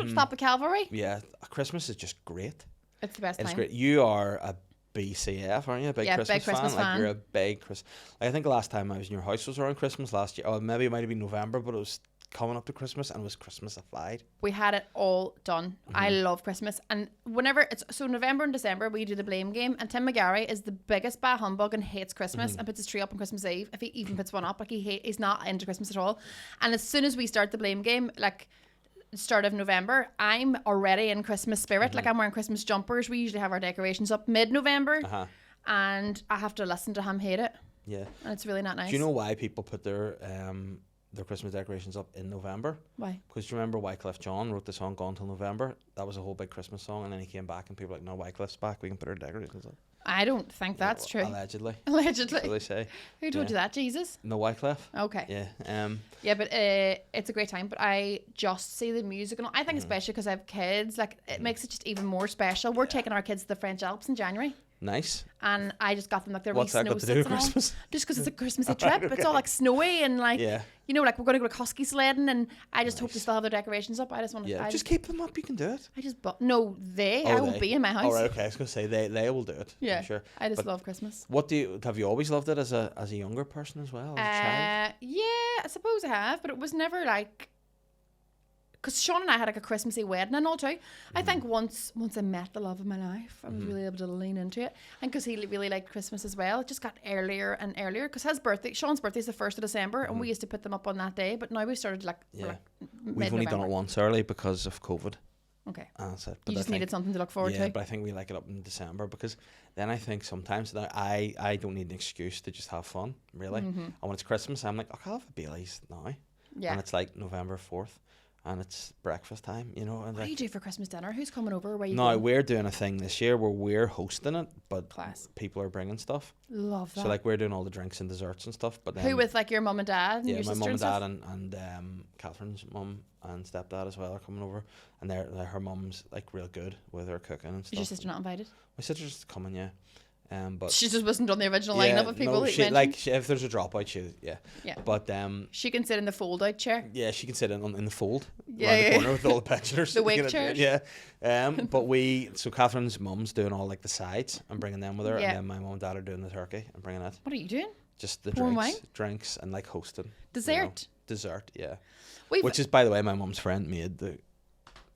Stop the Cavalry. Yeah, Christmas is just great. It's the best It's time. great. You are a BCF, aren't you? A big Yeah, Christmas big Christmas Like fan. you're a big Chris. I think the last time I was in your house was around Christmas last year. Or maybe it might have been November, but it was coming up to Christmas and it was Christmasified. We had it all done. I Mm-hmm. love Christmas, and whenever it's so November and December, we do the blame game. And Tim McGarry is the biggest bah humbug and hates Christmas Mm-hmm. and puts his tree up on Christmas Eve. If he even puts one up, like he's not into Christmas at all. And as soon as we start the blame game, like start of November, I'm already in Christmas spirit. Mm-hmm. Like I'm wearing Christmas jumpers. We usually have our decorations up mid-November, Uh-huh. and I have to listen to him hate it, Yeah. and it's really not nice. Do you know why people put their their Christmas decorations up in November. Why? Because you remember Wycliffe John wrote the song Gone Till November. That was a whole big Christmas song, and then he came back and people were like, no, Wycliffe's back, we can put our decorations up. I don't think that's true. Allegedly. Allegedly. So they say. Who told you that? Jesus? No Wycliffe. Okay. Yeah. Yeah, but it's a great time. But I just see the music, and I think especially because I have kids, like it makes it just even more special. We're taking our kids to the French Alps in January. Nice. And I just got them like their What's wee that snow got to do with sits and all. Christmas? Just because it's a Christmassy trip. It's all like snowy and like, Yeah. you know, like we're going to go husky sledding, and I just hope they still have their decorations up. I just want to. Yeah. Just keep them up. You can do it. No, I won't be in my house. Oh, right, okay. I was gonna say they will do it. Yeah. I'm sure. I just But love Christmas. What have you always loved it as a younger person as well, as a child? Yeah, I suppose I have, but it was never like. Because Sean and I had like a Christmassy wedding and all too. I think once I met the love of my life, I was really able to lean into it. And because he really liked Christmas as well, it just got earlier and earlier. Because Sean's birthday is the 1st of December, and we used to put them up on that day. But now we started like, We've only done it once early because of COVID. Okay. That's it. You just needed something to look forward to. Yeah, but I think we like it up in December because then I think sometimes that I don't need an excuse to just have fun, really. And when it's Christmas, I'm like, oh, I'll have a Baileys now. Yeah. And it's like November 4th. And it's breakfast time, you know. And What do you do for Christmas dinner? Who's coming over? Where you no, going? we're doing a thing this year where we're hosting it, but Class. people are bringing stuff. Love that. So like we're doing all the drinks and desserts and stuff. But then, Who with like your mum and dad? And yeah, your my sister mum and stuff? dad and Catherine's mum and stepdad as well are coming over, and her mum's like real good with her cooking and stuff. Is your sister not invited? My sister's coming, yeah. But She just wasn't on the original yeah, lineup of people. no, that you she, mentioned. if there's a dropout, yeah. Yeah. But She can sit in the fold-out chair. yeah, she can sit in the fold Yeah, around the yeah. corner with all the pictures. The wake You know, chairs. Yeah. But so Catherine's mum's doing all like the sides and bringing them with her, Yeah. and then my mum and dad are doing the turkey and bringing it. What are you doing? Just the Pouring drinks and like hosting. Dessert? Dessert, yeah. We've Which is, by the way, my mum's friend made the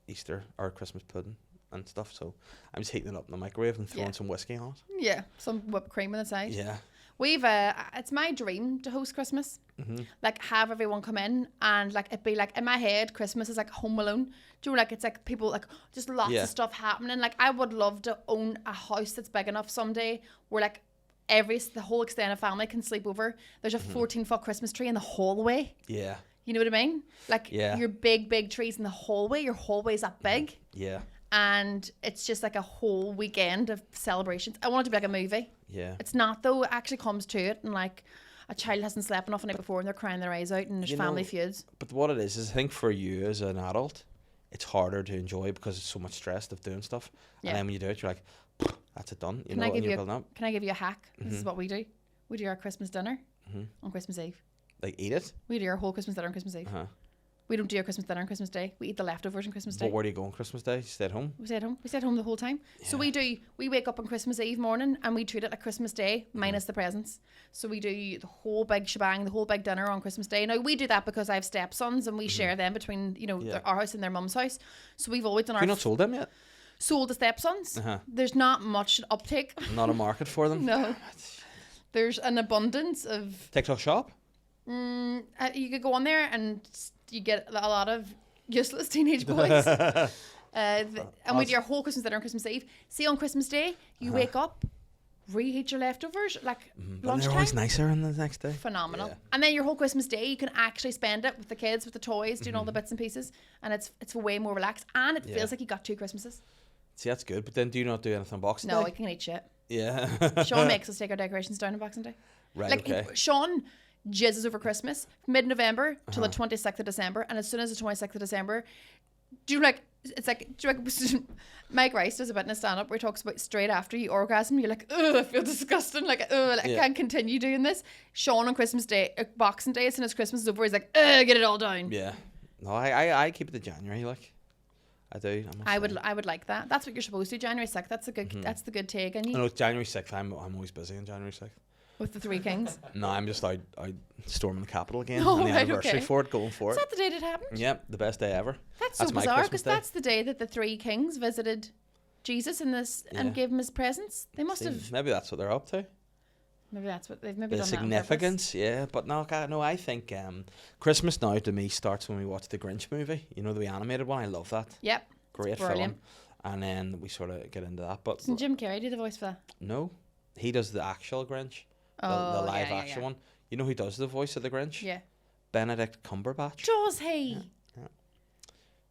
Easter or Christmas pudding and stuff. So I'm just heating it up in the microwave and throwing Yeah. some whiskey on it. yeah, some whipped cream on the side. Yeah. We've it's my dream to host Christmas. Mm-hmm. Like have everyone come in and like it be like in my head Christmas is like Home Alone. Do you know, like it's like people like just lots Yeah. of stuff happening. Like I would love to own a house that's big enough someday where like the whole extended family can sleep over. There's a 14-foot Christmas tree in the hallway. Yeah. You know what I mean? Like Yeah. your big trees in the hallway. Your hallway's that big. Yeah. And it's just like a whole weekend of celebrations. I want it to be like a movie. Yeah. It's not though. It actually comes to it, and like a child hasn't slept enough the night before, and they're crying their eyes out, and there's You family know, feuds. But what it is I think for you as an adult, it's harder to enjoy because it's so much stress of doing stuff. Yeah. And then when you do it, you're like, that's it done. You Can know, I and give you're you building up. Can I give you a hack? This is what we do. We do our Christmas dinner on Christmas Eve. Like, eat it. We do our whole Christmas dinner on Christmas Eve. Uh-huh. We don't do our Christmas dinner on Christmas Day. We eat the leftovers on Christmas Day. But where do you go on Christmas Day? You stay at home? We stay at home. We stay at home the whole time. So we wake up on Christmas Eve morning and we treat it like Christmas Day minus the presents. So we do the whole big shebang, the whole big dinner on Christmas Day. Now we do that because I have stepsons and we share them between, Yeah. our house and their mum's house. So we've always done Have you our not sold them yet? sold the stepsons. Uh-huh. There's not much uptake. Not a market for them? No. There's an abundance of TikTok shop? you could go on there and you get a lot of useless teenage boys. And we do your whole Christmas dinner on Christmas Eve. See, on Christmas Day, you wake up, reheat your leftovers, like But they're lunchtime. always nicer in the next day. Phenomenal. Yeah. And then your whole Christmas Day, you can actually spend it with the kids, with the toys, doing all the bits and pieces, and it's way more relaxed, and it feels like you got 2 Christmases. See, that's good. But then do you not do anything on Boxing No, Day? I can eat shit. Yeah. Sean makes us take our decorations down on Boxing Day. Right, Like okay. Sean jizzes over Christmas mid-November till Uh-huh. the 26th of December, and as soon as the 26th of December, Mike Rice does a bit in a stand-up where he talks about straight after you orgasm, you're like, ugh, I feel disgusting, like, ugh, I Yeah. can't continue doing this. Sean on Christmas Day, Boxing Day, as soon as Christmas is over, he's like, ugh, get it all down. Yeah. No, I keep it to January, like. I do. I would like that. That's what you're supposed to do. January 6th. That's a good. That's the good take. And I you know January 6th, I'm always busy on January 6th. with the 3 Kings. No, I'm just out storming the Capitol again Oh, on the right, anniversary okay. for it, going for Is it. that the day that happened? Yep, the best day ever. That's so my bizarre Christmas because day. that's the day that the 3 Kings visited Jesus and Yeah. and gave him his presents. They must See, have. maybe that's what they're up to. Maybe that's what they've maybe The done. That on significance, yeah. But no, I think Christmas now to me starts when we watch the Grinch movie. You know, the animated one. I love that. purpose. Yep. Great brilliant. film. And then we sort of get into that. But Doesn't Jim Carrey do the voice for that? no, he does the actual Grinch, the Oh, live yeah, action yeah. one. You know who does the voice of the Grinch? Yeah. Benedict Cumberbatch. Does he? There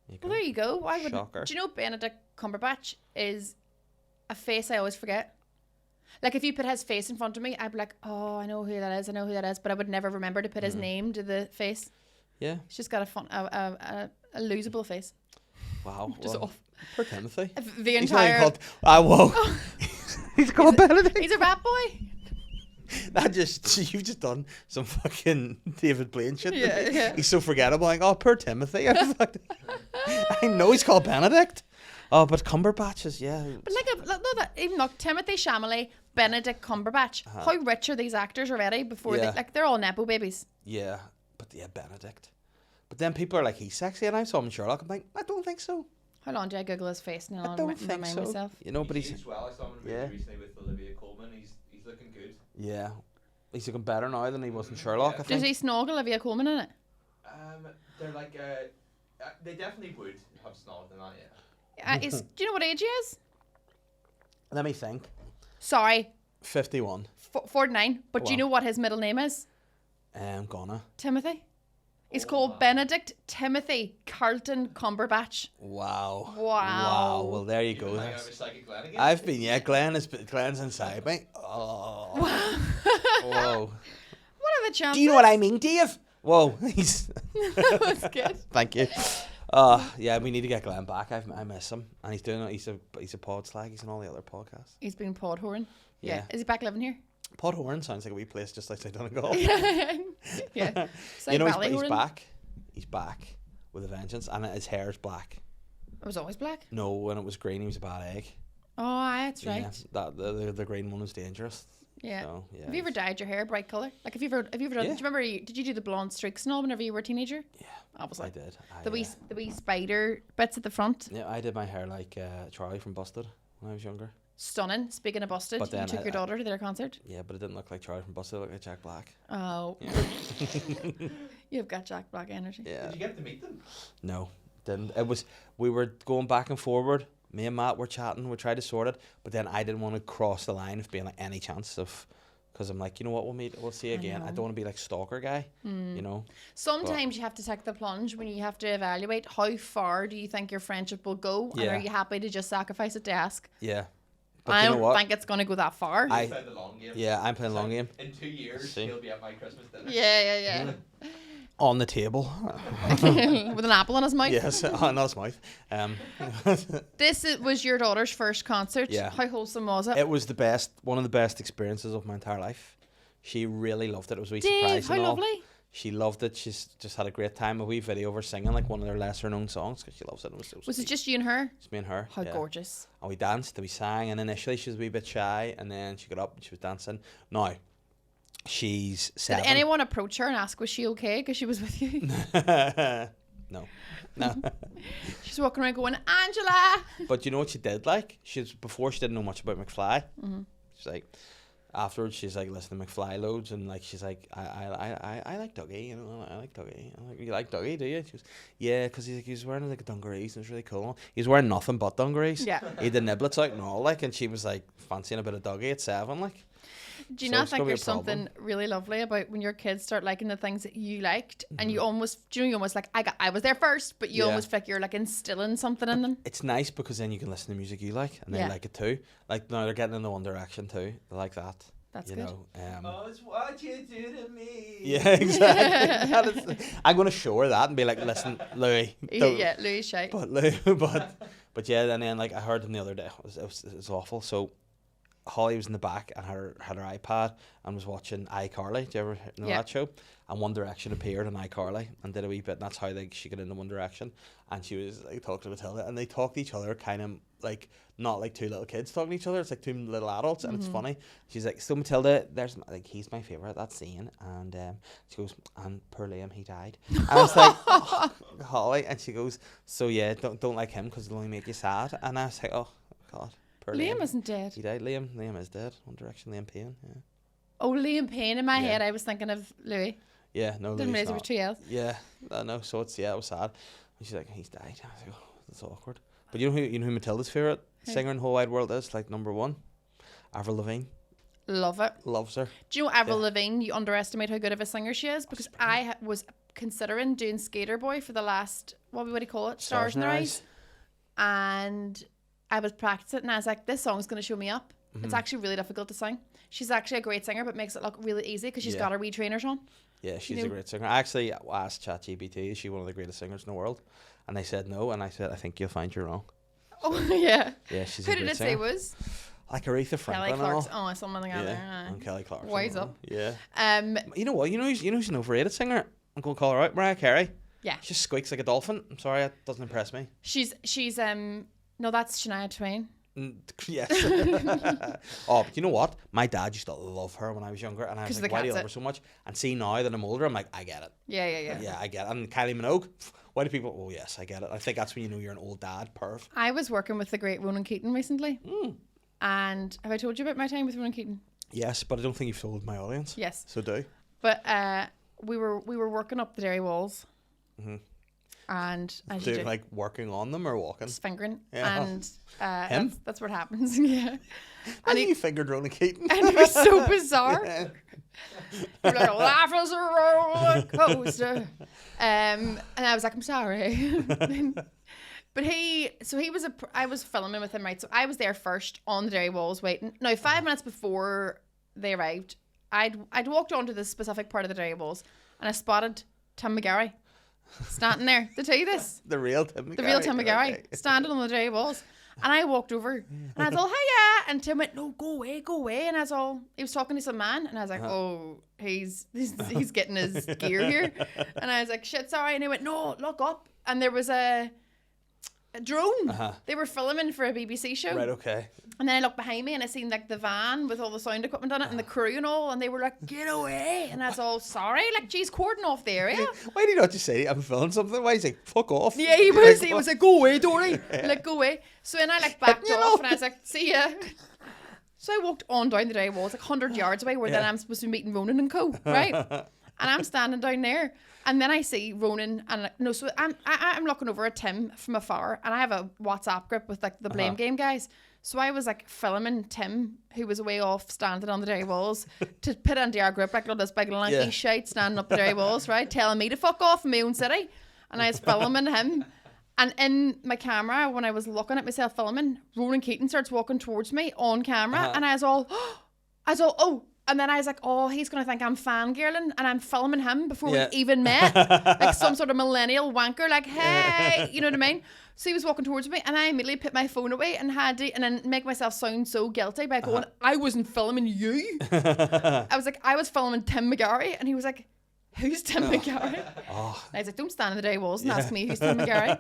you go. Well, there you go. I would. Shocker. Do you know Benedict Cumberbatch is a face I always forget? Like if you put his face in front of me, I'd be like, oh, I know who that is. I know who that is, but I would never remember to put his name to the face. Yeah. He's just got a losable face. Wow. Just well, off. poor Timothy. The He's not even entire. called. Whoa. He's called Benedict. He's a rap boy. That just you've just done some fucking David Blaine shit. Yeah, yeah. He's so forgettable. Like, oh, poor Timothy. I know he's called Benedict. Oh, but Cumberbatch is But even look, Timothy Chalamet, Benedict Cumberbatch. How rich are these actors already? Before Yeah. they're all nepo babies. Yeah, but yeah, Benedict. But then people are like, he's sexy, and I saw him in Sherlock. I'm like, I don't think so. How long do I Google his face and I I'll don't think remind so. myself? You know, but he's aged well. I saw him in a movie Yeah. recently with Olivia Colman. He's looking good. yeah, he's looking better now than he was in Sherlock. I Yeah. think. Does he snog Olivia Colman in it? They're like they definitely would have snogged in that. Yeah. Do you know what age he is? Let me think. Sorry, 51. 49. But do you Wow. know what his middle name is? Gonna. Timothy. He's Oh, called wow. Benedict Timothy Carlton Cumberbatch. Wow. Wow. Well, there you You go. hang out That's- with Psychic Glenn again. I've been, yeah. Glenn's inside me. Oh. Whoa. What are the chances? Do you know what I mean, Dave? Whoa. He's. That's good. Thank you. Yeah, we need to get Glenn back. I miss him, and he's doing. He's a pod slag. He's in all the other podcasts. He's been pod whoring. Yeah. Is he back living here? Pod Horn sounds like a wee place just outside Donegal. Yeah. It's like You know, Valley he's whoring. back. He's back with a vengeance, and his hair is black. It was always black. No, when it was green, he was a bad egg. Oh, aye, that's right. Yeah, that the green one was dangerous. Yeah. So, yeah. Have you ever dyed your hair a bright colour? Like, have you ever done? Yeah. Do you remember? Did you do the blonde streaks and all whenever you were a teenager? Yeah, I was I like did. the wee spider bits at the front. Yeah, I did my hair like Charlie from Busted when I was younger. Stunning. Speaking of busted, But you then took your daughter to their concert. Yeah, but it didn't look like Charlie from Busted. It looked like Jack Black. Oh, Yeah. you've got Jack Black energy. Yeah. Did you get to meet them? No, didn't. It was we were going back and forward. Me and Matt were chatting. We tried to sort it, but then I didn't want to cross the line of being like any chance of, because I'm like, you know what, we'll meet, we'll see again. I know. don't want to be like stalker guy, you know. Sometimes you have to take the plunge when you have to evaluate how far do you think your friendship will go, and Yeah. are you happy to just sacrifice it to ask? Yeah, but I you know don't what? think it's going to go that far. I- You played the long game. Yeah, I'm playing It's long like, game In 2 years, See? he'll be at my Christmas dinner. yeah. on the table. With an apple in his mouth. Yes, not his mouth. Was your daughter's first concert. Yeah. How wholesome was it? It was the best, one of the best experiences of my entire life. She really loved it. It was a wee Dave, surprise how and all. lovely. She loved it. She's just had a great time. A wee video of her singing like one of their lesser known songs because she loves it. It was Was it sweet. just you and her? Just me and her. How yeah. gorgeous. And we danced and we sang, and initially she was a wee bit shy, and then she got up and she was dancing. Now, she's 7. Did anyone approach her and ask was she okay because she was with you? No. She's walking around going, Angela. But you know what she did like? Before she didn't know much about McFly. Mm-hmm. She's like, afterwards she's like listening to McFly loads, and like she's like, I like Dougie, you know, I like Dougie. I'm like, you like Dougie, do you? She goes, yeah, because he was wearing like dungarees and it's really cool. He's wearing nothing but dungarees. Yeah. He had the niblets out and all, like, and she was like fancying a bit of Dougie at 7, like. Do you So not it's think gonna be a there's something really lovely about when your kids start liking the things that you liked, and you almost, do you know, you almost like I was there first, but you Yeah. almost feel like you're like instilling something in them. It's nice because then you can listen to music you like and they Yeah. like it too. Like now they're getting into One Direction too. They like that. That's you good. know. Oh, it's what you do to me. Yeah, exactly. That is- I'm gonna show her that and be like, listen, Louis. don't- Yeah, Louis shite. But but yeah, and then like I heard them the other day. It was awful. So Holly was in the back and had her iPad and was watching iCarly. Do you ever know Yeah. that show? And One Direction appeared on iCarly and did a wee bit. And that's how she got into One Direction. And she was like talking to Matilda, and they talk to each other kind of like not like two little kids talking to each other. It's like two little adults, and it's funny. She's like, so Matilda, there's like he's my favorite. That scene, and she goes, and poor Liam, he died. And I was like, oh, Holly, and she goes, so yeah, don't like him because it'll only make you sad. And I was like, oh God. Liam isn't dead. He died. Liam is dead. One Direction. Liam Payne. Yeah. Oh, Liam Payne. In my Yeah. head, I was thinking of Louis. Yeah. No. Didn't Louis realize it was not. 2 L's. Yeah. No. So it was sad. And she's like, he's died. I was like, oh, that's awkward. But you know who Matilda's favorite Who? singer in the whole wide world is? Like number 1, Avril Lavigne. Love it. Loves her. Do you know Avril Yeah. Lavigne? You underestimate how good of a singer she is because I was considering doing Skater Boy for the last, what do you call it? Stars in Their Eyes. And I was practicing and I was like, this song's going to show me up. It's actually really difficult to sing. She's actually a great singer, but makes it look really easy because she's got her wee trainers on. Yeah, she's a great singer. I actually asked ChatGPT, is she one of the greatest singers in the world? And they said no, and I said, I think you'll find you're wrong. Oh, yeah. Yeah, she's Who a great did it singer. say was? Like Aretha Franklin. Kelly Clarkson. Oh, something like that. Yeah, and Kelly Clarkson. Wise up. Yeah. You know what? You know who's an overrated singer? I'm going to call her out. Mariah Carey. Yeah. She just squeaks like a dolphin. I'm sorry, that doesn't impress me. She's no, that's Shania Twain. Yes. Oh, but you know what? My dad used to love her when I was younger, and I was like, why do you love her so much? And see, now that I'm older, I'm like, I get it. Yeah. Yeah, I get it. And Kylie Minogue, why do people? Oh, yes, I get it. I think that's when you know you're an old dad, perv. I was working with the great Ronan Keating recently. And have I told you about my time with Ronan Keating? Yes, but I don't think you've told my audience. Yes. So do. But we were working up the Derry walls. And as So you do, like working on them or walking? just fingering. Yeah. And Him? that's what happens. Yeah. And you fingered Ronan Keating. And it was so bizarre. Yeah. We're like, life is a roller coaster. And I was like, I'm sorry. But I was filming with him, right? So I was there first on the Derry walls waiting. Now, 5 minutes before they arrived, I'd walked onto this specific part of the Derry walls and I spotted Tim McGarry standing there. To tell you this. The real Tim McGarry. The real Tim McGarry, Okay. standing on the Derry walls. And I walked over and I was all, hiya. And Tim went, no, go away. And I was all, he was talking to some man. And I was like, oh, he's getting his gear here. And I was like, shit, sorry. And he went, no, look up. And there was a drone. They were filming for a BBC show. Right, okay. And then I looked behind me and I seen like the van with all the sound equipment on it and the crew and all. And they were like, get away. And I was all, sorry. Like, geez, cordon off the area. Why do you not just say, I'm filming something? Why is he like, fuck off? Yeah, he was like, go away, Dory. Like, go away. So then I like backed off and I was like, see ya. So I walked on down the Derry walls, like 100 yards away, where then I'm supposed to be meeting Ronan and co, right? And I'm standing down there. And then I see Ronan and so I'm looking over at Tim from afar, and I have a WhatsApp group with like the Blame Game guys. So I was like filming Tim, who was away off standing on the Derry walls, to put into our group like this big lanky shite standing up the Derry walls, right, telling me to fuck off in my own city. And I was filming him, and in my camera when I was looking at myself filming, Ronan Keating starts walking towards me on camera, and I was all oh. And then I was like, oh, he's going to think I'm fangirling and I'm filming him before we even met. Like some sort of millennial wanker, like, hey, you know what I mean? So he was walking towards me and I immediately put my phone away and then make myself sound so guilty by going, I wasn't filming you. I was like, I was filming Tim McGarry. And he was like, who's Tim McGarry? And I was like, don't stand in the Derry walls and ask me who's Tim McGarry.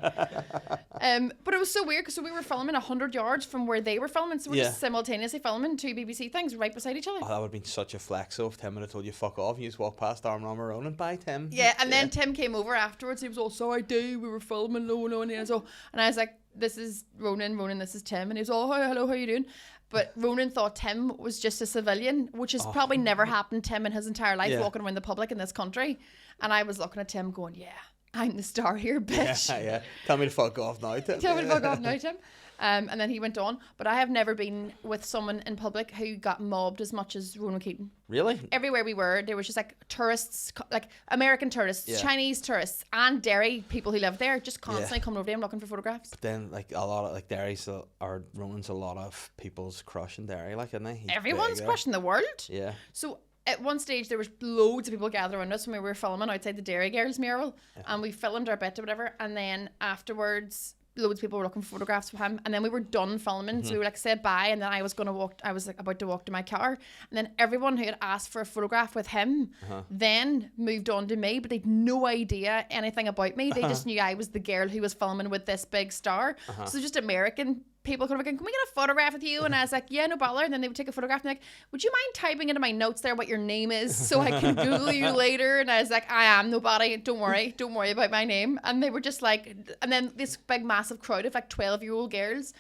But it was so weird because we were filming 100 yards from where they were filming. So we're just simultaneously filming two BBC things right beside each other. Oh, that would have been such a flex though if Tim had told you fuck off and you just walk past arm in arm around and bye Tim. Yeah, and then Tim came over afterwards. He was all, sorry, Dave, we were filming, no. And I was like, this is Ronan, this is Tim. And he was all, hi, hello, how you doing? But Ronan thought Tim was just a civilian, which has probably never happened to Tim in his entire life, walking around the public in this country. And I was looking at Tim going, yeah, I'm the star here, bitch. Yeah. Tell me to fuck off now, Tim. Tell me to fuck off now, Tim. And then he went on. But I have never been with someone in public who got mobbed as much as Ronan Keating. Really? Everywhere we were, there was just like tourists, like American tourists, Chinese tourists, and Derry people who lived there, just constantly coming over to him looking for photographs. But then, like a lot of like Derry's or Ronan's a lot of people's crush in Derry, like, isn't he? Everyone's crushing the world. Yeah. So at one stage there was loads of people gathering around us when we were filming outside the Derry Girls mural, and we filmed our bit or whatever, and then afterwards loads of people were looking for photographs of him, and then we were done filming, so we were like said bye, and then I was like about to walk to my car, and then everyone who had asked for a photograph with him then moved on to me, but they'd no idea anything about me. They just knew I was the girl who was filming with this big star. So just American people could have been, can we get a photograph with you? And I was like, yeah, no bother. And then they would take a photograph and like, would you mind typing into my notes there what your name is so I can Google you later? And I was like, I am nobody. Don't worry about my name. And they were just like, and then this big massive crowd of like 12-year-old girls,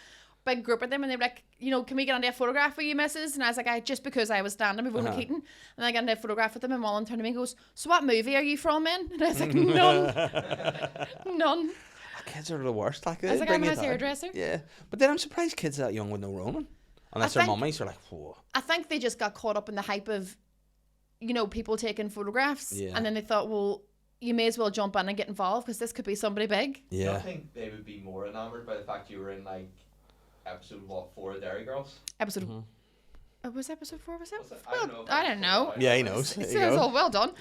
big group of them, and they were like, you know, can we get on a photograph with you, missus? And I was like, just because I was standing with Ronan Keating, and I got on a photograph with them, and Mullen turned to me and goes, so what movie are you from, in? And I was like, none. Kids are the worst. Like, I was like, I'm his hairdresser. Yeah, but then I'm surprised kids that young would know Ronan, unless their mummies are like, whoa. I think they just got caught up in the hype of, you know, people taking photographs, and then they thought, well, you may as well jump in and get involved because this could be somebody big. Yeah. I think they would be more enamored by the fact you were in like episode 4 of Dairy Girls. Episode. Mhm. Was episode 4? Was it? Was it? Well, I don't know. Yeah, he knows. There It you says go. all well done.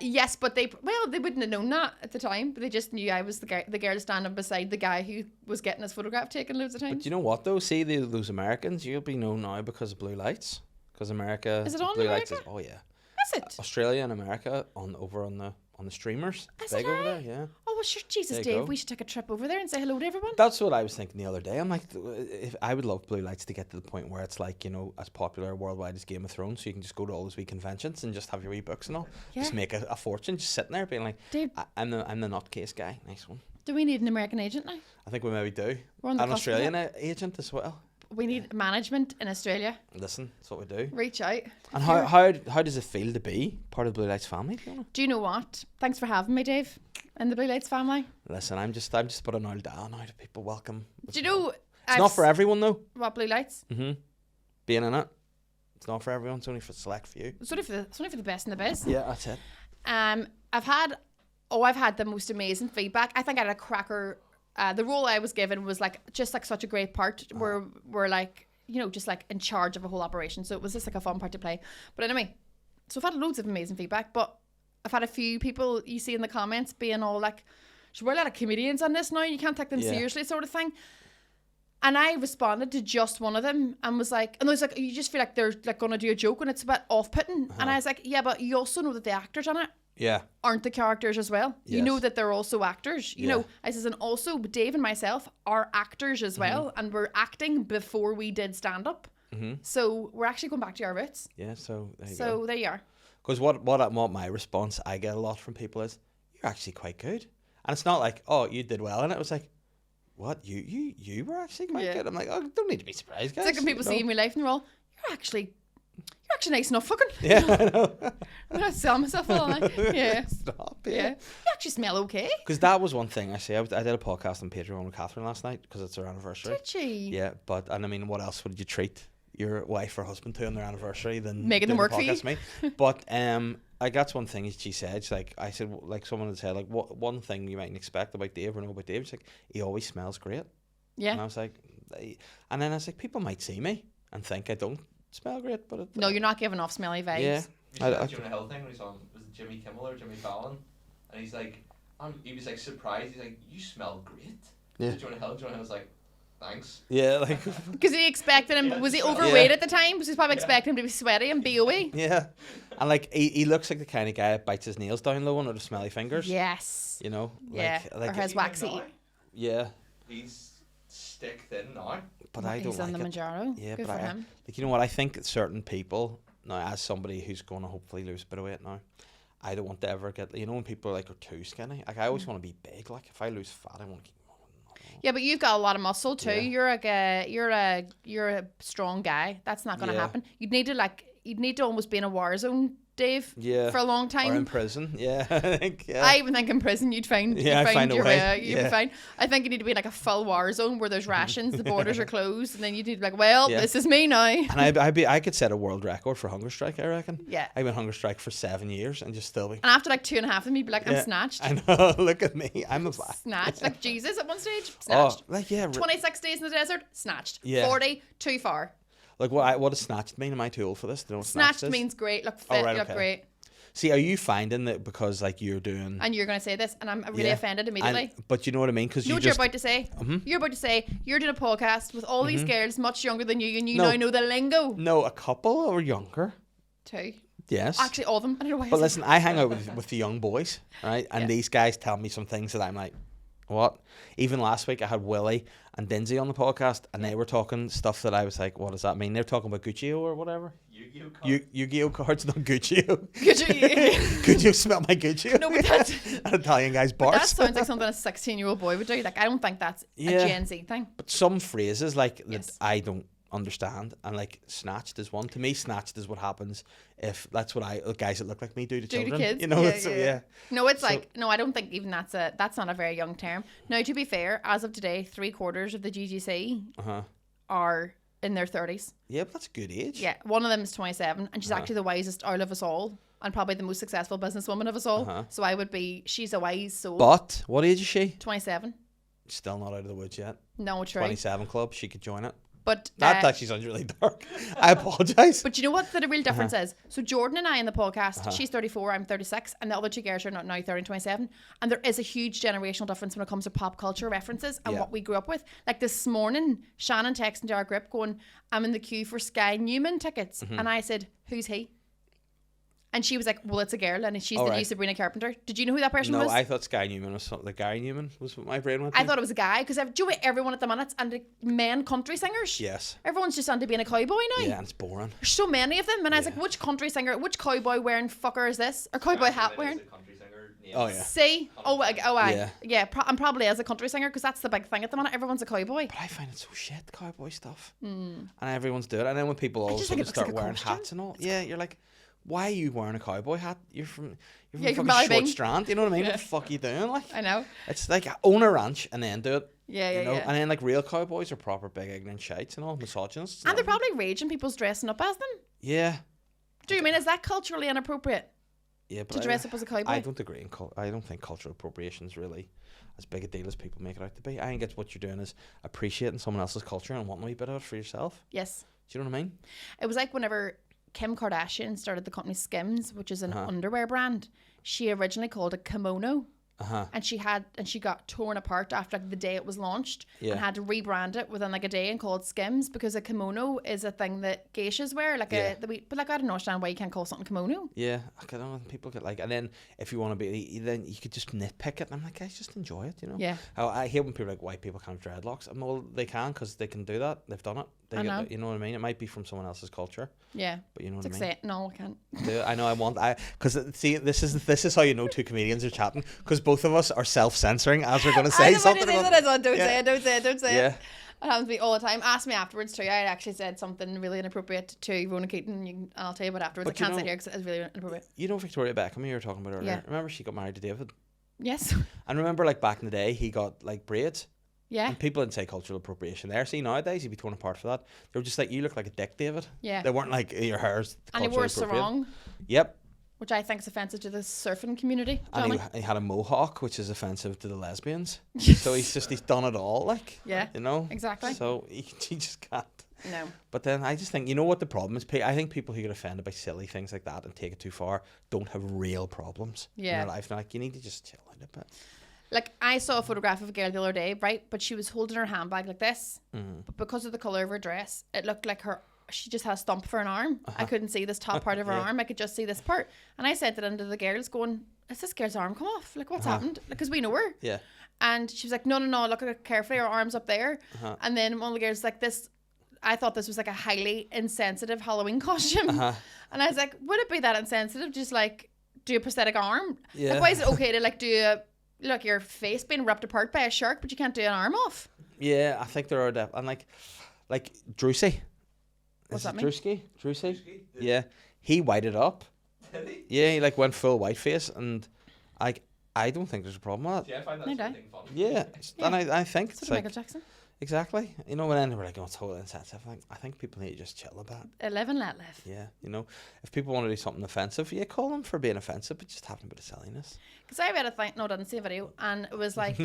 Yes, but they wouldn't have known that at the time, but they just knew I was the girl standing beside the guy who was getting his photograph taken loads of times. But you know what though? See those Americans, you'll be known now because of Blue Lights. Because America, Is it on Blue America? Lights is, oh yeah, Is it? Australia and America over on the streamers. Is Big it over now? there, yeah. Oh, well, sure, Jesus, There you Dave, go. we should take a trip over there and say hello to everyone. That's what I was thinking the other day. I'm like, if I would love Blue Lights to get to the point where it's like, as popular worldwide as Game of Thrones, so you can just go to all those wee conventions and just have your wee books and all, just Yeah. make a fortune, just sitting there being like, Dave, I'm the nutcase guy. Nice one. do we need an American agent now? I think we maybe do. We're on the An cusp of Australian it. agent as well. We need management in Australia. Listen, that's what we do. Reach out. And how does it feel to be part of the Blue Lights family, Fiona? Do you know what? Thanks for having me, Dave, and the Blue Lights family. Listen, I'm just putting all down now to people. Welcome. Do you know? It's not for everyone though. What Blue Lights? Being in it, it's not for everyone. It's only for a select few. It's only for the best in the biz. Yeah, that's it. I've had the most amazing feedback. I think I had a cracker. The role I was given was just such a great part. We're like, just like in charge of a whole operation. So it was just like a fun part to play. But anyway, so I've had loads of amazing feedback. But I've had a few people you see in the comments being all like, we're a lot of comedians on this now. You can't take them Yeah. seriously, sort of thing. And I responded to just one of them and was like, and I was like, you just feel like they're like going to do a joke and it's a bit off-putting. And I was like, yeah, but you also know that the actors on it Yeah. aren't the characters as well. You know Yes. that they're also actors. You know, I says, and also Dave and myself are actors as well, and we're acting before we did stand up. So we're actually going back to our roots. Yeah. So there you go. So there you are. Because what my response I get a lot from people is, you're actually quite good, and it's not like, oh, you did well, and it was like, what, you were actually quite Yeah. good. I'm like, oh, don't need to be surprised, guys. It's like when people see you know? me life and they're all, you're actually nice enough fucking. Yeah, I know. I'm gonna sell myself all night. Yeah. Stop. Yeah. You actually smell okay. Because that was one thing I say. I did a podcast on Patreon with Catherine last night because it's her anniversary. Did she? Yeah, and I mean, what else would you treat your wife or husband to on their anniversary than Making them doing a work for you? podcast with me? But like that's one thing she said. She's like, I said, like someone had said, like, what one thing you mightn't expect about Dave or know about Dave? She's like, he always smells great. And I Yeah. was like, and then I was like, people might see me and think I don't smell great, but No, you're not giving off smelly vibes. yeah. You see that Jonah Hill thing when he's on, was it Jimmy Kimmel or Jimmy Fallon? And he's like, he was like surprised. He's like, you smell great. Yeah. To Jonah Hill was like, thanks. Yeah, like Because he expected him, was he Yeah. overweight at the time? Was he probably expecting him to be sweaty and BOE? yeah, and like he looks like the kind of guy that bites his nails down low and with smelly fingers. Yes. You know, Yeah, like or his Even waxy. now, yeah, he's stick thin now. but I don't He's on like the it. Manjaro. Yeah, Good but for I him. like, you know what, I think that certain people now, as somebody who's going to hopefully lose a bit of weight now, I don't want to ever get, when people are like, are too skinny, like I always want to be big. Like if I lose fat, I want to keep Yeah, but you've got a lot of muscle too. Yeah. You're a strong guy. That's not going to Yeah. happen. You'd need to almost be in a war zone, Dave. Yeah. For a long time. or in prison. Yeah, I think. Yeah. I even think in prison you'd find Yeah, I'd find a your way. you'd be Yeah. fine. I think you need to be in like a full war zone where there's rations, the borders are closed, and then you need to be like, well, Yeah. this is me now. And I could set a world record for hunger strike. I reckon. Yeah. I've been hunger strike for 7 years and just still be. And after like 2.5 of them, you'd be like, I'm Yeah, snatched. I know. Look at me. I'm a black. Snatched. Like Jesus at one stage. Oh, Snatched. like yeah. 26 days in the desert, snatched. Yeah. 40, too far. Like what does snatched mean? Am I too old for this? Do you know what Snatched is? means great, look fit, Oh, right, you look okay. great. See, are you finding that because like you're doing? And you're going to say this, and I'm really Yeah. offended immediately. But you know what I mean? Because You know you what just you're about to say? You're about to say you're doing a podcast with all these girls much younger than you, and you No. now know the lingo. no, a couple or younger. Too. Yes. Actually, all of them. I don't know why. I But said listen, I hang out with the young boys, right? And Yeah. these guys tell me some things that I'm like, what? Even last week I had Willie and Dindsey on the podcast, and they were talking stuff that I was like, what does that mean? They're talking about Gucci or whatever. Yu-Gi-Oh card. Yu-Gi-Oh cards, not Gucci. Could you? Could you smell my Gucci? No, but that's. An Italian guy's But bars. that sounds like something a 16-year-old boy would do. Like, I don't think that's Yeah. a Gen Z thing. But some phrases like that Yes. I don't understand, and like snatched is one. To me, snatched is what happens if that's what guys that look like me do to Do to children. kids. You know, Yeah, so, yeah. yeah. No, it's So- like, no, I don't think even that's not a very young term. Now, to be fair, as of today, 3/4 of the GGC Uh-huh. are in their 30s. Yeah, but that's a good age. Yeah, one of them is 27, and she's actually the wisest out of us all, and probably the most successful businesswoman of us all. So she's a wise soul. But what age is she? 27. Still not out of the woods yet. No, true. 27 club. She could join it. But That actually sounds really dark. I apologise. But you know what the real difference is? So Jordan and I in the podcast, she's 34, I'm 36, and the other two girls are now 30 and 27. And there is a huge generational difference when it comes to pop culture references and what we grew up with. Like this morning, Shannon texted into our group going, I'm in the queue for Sky Newman tickets. And I said, who's he? And she was like, well, it's a girl, and she's the new Sabrina Carpenter. Did you know who that person was? No, I thought Sky Newman was something. Like Gary Newman was what my brain went to. I thought it was a guy, because do you know everyone at the minute and the men country singers? Yes. Everyone's just on to being a cowboy now. Yeah, and it's boring. There's so many of them, and I was like, which country singer, which cowboy wearing fucker is this? Or cowboy hat wearing? Oh, yeah. See? I'm probably as a country singer, because that's the big thing at the minute. Everyone's a cowboy. But I find it so shit, cowboy stuff. And everyone's doing it. And then when people all of a just think sudden it looks start like a wearing costume. hats and all, you're like, why are you wearing a cowboy hat? You're from you're fucking Ballybing. Short Strand. You know what I mean? What the fuck are you doing? Like, I know. it's like own a ranch and then do it. Yeah. And then like real cowboys are proper big ignorant shites and all, misogynists. And they're probably raging people's dressing up as them. Yeah. Do you mean, is that culturally inappropriate? Yeah, but to dress up as a cowboy? I don't agree. I don't think cultural appropriation is really as big a deal as people make it out to be. I think it's what you're doing is appreciating someone else's culture and wanting a wee bit of it for yourself. Yes. Do you know what I mean? It was like whenever Kim Kardashian started the company Skims, which is an underwear brand. She originally called it kimono. And she got torn apart after like the day it was launched and had to rebrand it within like a day and call it Skims, because a kimono is a thing that geishas wear, like but like I don't understand why you can't call something kimono. Yeah, I don't know, people get like, and then if you want to be, then you could just nitpick it. And I'm like, guys, just enjoy it, you know. Yeah. I hate when people are like, white people can't have dreadlocks. Well, they can, because they can do that. They've done it. They get it, you know what I mean? It might be from someone else's culture. Yeah. But you know what I mean? Say it. No, I can't. I know. Because see, this is how you know two comedians are chatting, because both of us are self-censoring as we're going to say something. Don't say it. It happens to me all the time. Ask me afterwards too. I actually said something really inappropriate to Rona Keaton. I'll tell you about afterwards. But I can't say here because it's really inappropriate. You know Victoria Beckham you were talking about earlier? Yeah. Remember she got married to David? Yes. And remember like back in the day he got like braids? Yeah. And people didn't say cultural appropriation there. See, nowadays he'd be torn apart for that. They were just like, you look like a dick, David. Yeah. They weren't like, your hair's and he wore a sarong. Yep. Which I think is offensive to the surfing community. And he had a mohawk, which is offensive to the lesbians. So he's done it all, like. Yeah. You know? Exactly. So he just can't. No. But then I just think, you know what the problem is? I think people who get offended by silly things like that and take it too far don't have real problems in their life. And like, you need to just chill out a bit. Like, I saw a photograph of a girl the other day, right? But she was holding her handbag like this. But because of the colour of her dress, it looked like she just had a stump for an arm. I couldn't see this top part of her arm. I could just see this part. And I sent it into the girls going, is this girl's arm come off? Like, what's happened? Because we know her. Yeah. And she was like, no, look at her carefully. Her arm's up there. And then one of the girls was like, I thought this was like a highly insensitive Halloween costume. And I was like, would it be that insensitive? Just like do a prosthetic arm? Yeah. Like, why is it okay to like do look, your face being ripped apart by a shark, but you can't do an arm off? Yeah, I think there are and like Drusy. What's that mean? Drusy? Yeah. He whited up. Did he? Yeah, he like went full white face, and I don't think there's a problem with that. Yeah, I find that No, sort of thing funny. Yeah. And I think Sort it's of like, Michael Jackson. exactly. You know, when then we're like, oh, it's totally insensitive. I think people need to just chill a bit. Live and let live. Yeah, you know, if people want to do something offensive, call them for being offensive, but just having a bit of silliness. Because I read a thing, no, I didn't see a video, and it was like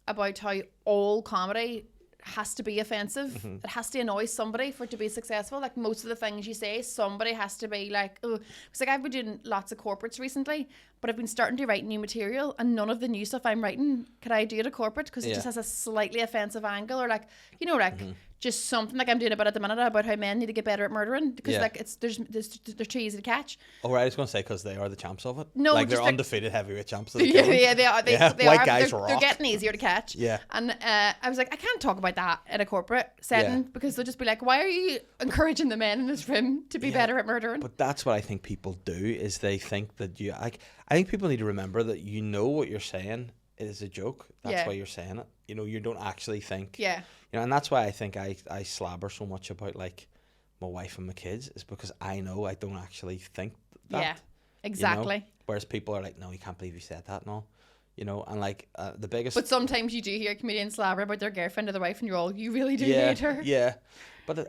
about how all comedy has to be offensive. It has to annoy somebody for it to be successful. Like most of the things you say, somebody has to be like, oh, it's like I've been doing lots of corporates recently, but I've been starting to write new material, and none of the new stuff I'm writing could I do at a corporate because it just has a slightly offensive angle, or like, you know, like just something like I'm doing about at the minute about how men need to get better at murdering because like they're too easy to catch. Oh, right, I was going to say because they are the champs of it. No, like they're just like, undefeated heavyweight champs. They are. They white are. guys They're rock. getting easier to catch. Yeah. And I was like, I can't talk about that in a corporate setting because they'll just be like, why are you encouraging the men in this room to be better at murdering? But that's what I think people do is they think that I think people need to remember that you know what you're saying is a joke. That's why you're saying it. You know, you don't actually think. Yeah. You know, and that's why I think I slabber so much about like my wife and my kids is because I know I don't actually think that. Yeah. Exactly. You know? Whereas people are like, no, you can't believe you said that and all. You know, and like the biggest. But sometimes you do hear comedians slaver about their girlfriend or their wife, and you're all, you really do hate her. Yeah, but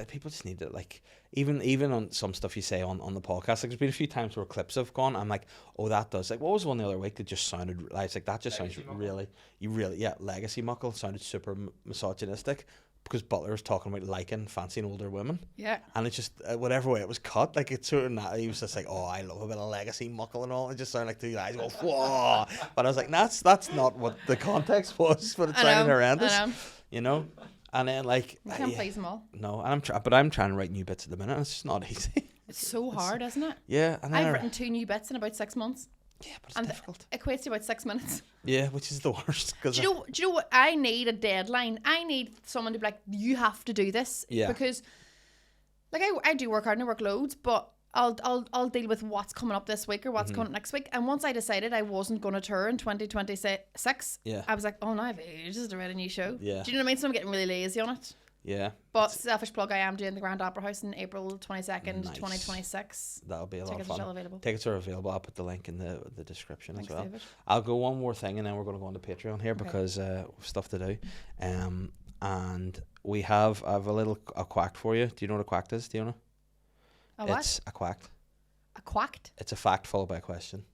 people just need to, like, even on some stuff you say on the podcast. Like, there's been a few times where clips have gone. I'm like, oh, that does, like, what was one the other week that just sounded like, that just Legacy sounds muckle. yeah, legacy muckle sounded super misogynistic. Because Butler was talking about liking fancying older women. Yeah. And it's just, whatever way it was cut, like, it's sort of, he was just like, oh, I love a bit of legacy muckle and all. It just sounded like two guys go, whoa. But I was like, that's not what the context was, but it sounded horrendous. I know. You know? And then, like, You can't please them all. no, and I'm trying to write new bits at the minute, and it's just not easy. It's so hard, isn't it? Yeah. And then I've written 2 new bits in about 6 months. Yeah, but it's And difficult. it equates to about 6 minutes. Yeah, which is the worst. Do you know what? I need a deadline. I need someone to be like, you have to do this. Yeah. Because, like, I do work hard and I work loads, but I'll deal with what's coming up this week or what's coming up next week. And once I decided I wasn't going to tour in 2026, Yeah. I was like, oh, no, I have ages to write a new show. Yeah. Do you know what I mean? So I'm getting really lazy on it. Yeah. But selfish plug, I am doing the Grand Opera House in April 22nd, Nice. 2026. That'll be a lot of Tickets are still fun. available. Tickets are available. I'll put the link in the description Thanks, as well. David. I'll go one more thing, and then we're going to go on to Patreon here Okay. because we've stuff to do. And I have a quack for you. Do you know what a quack is? Do you know? A what? It's a quack. A quacked? It's a fact followed by a question.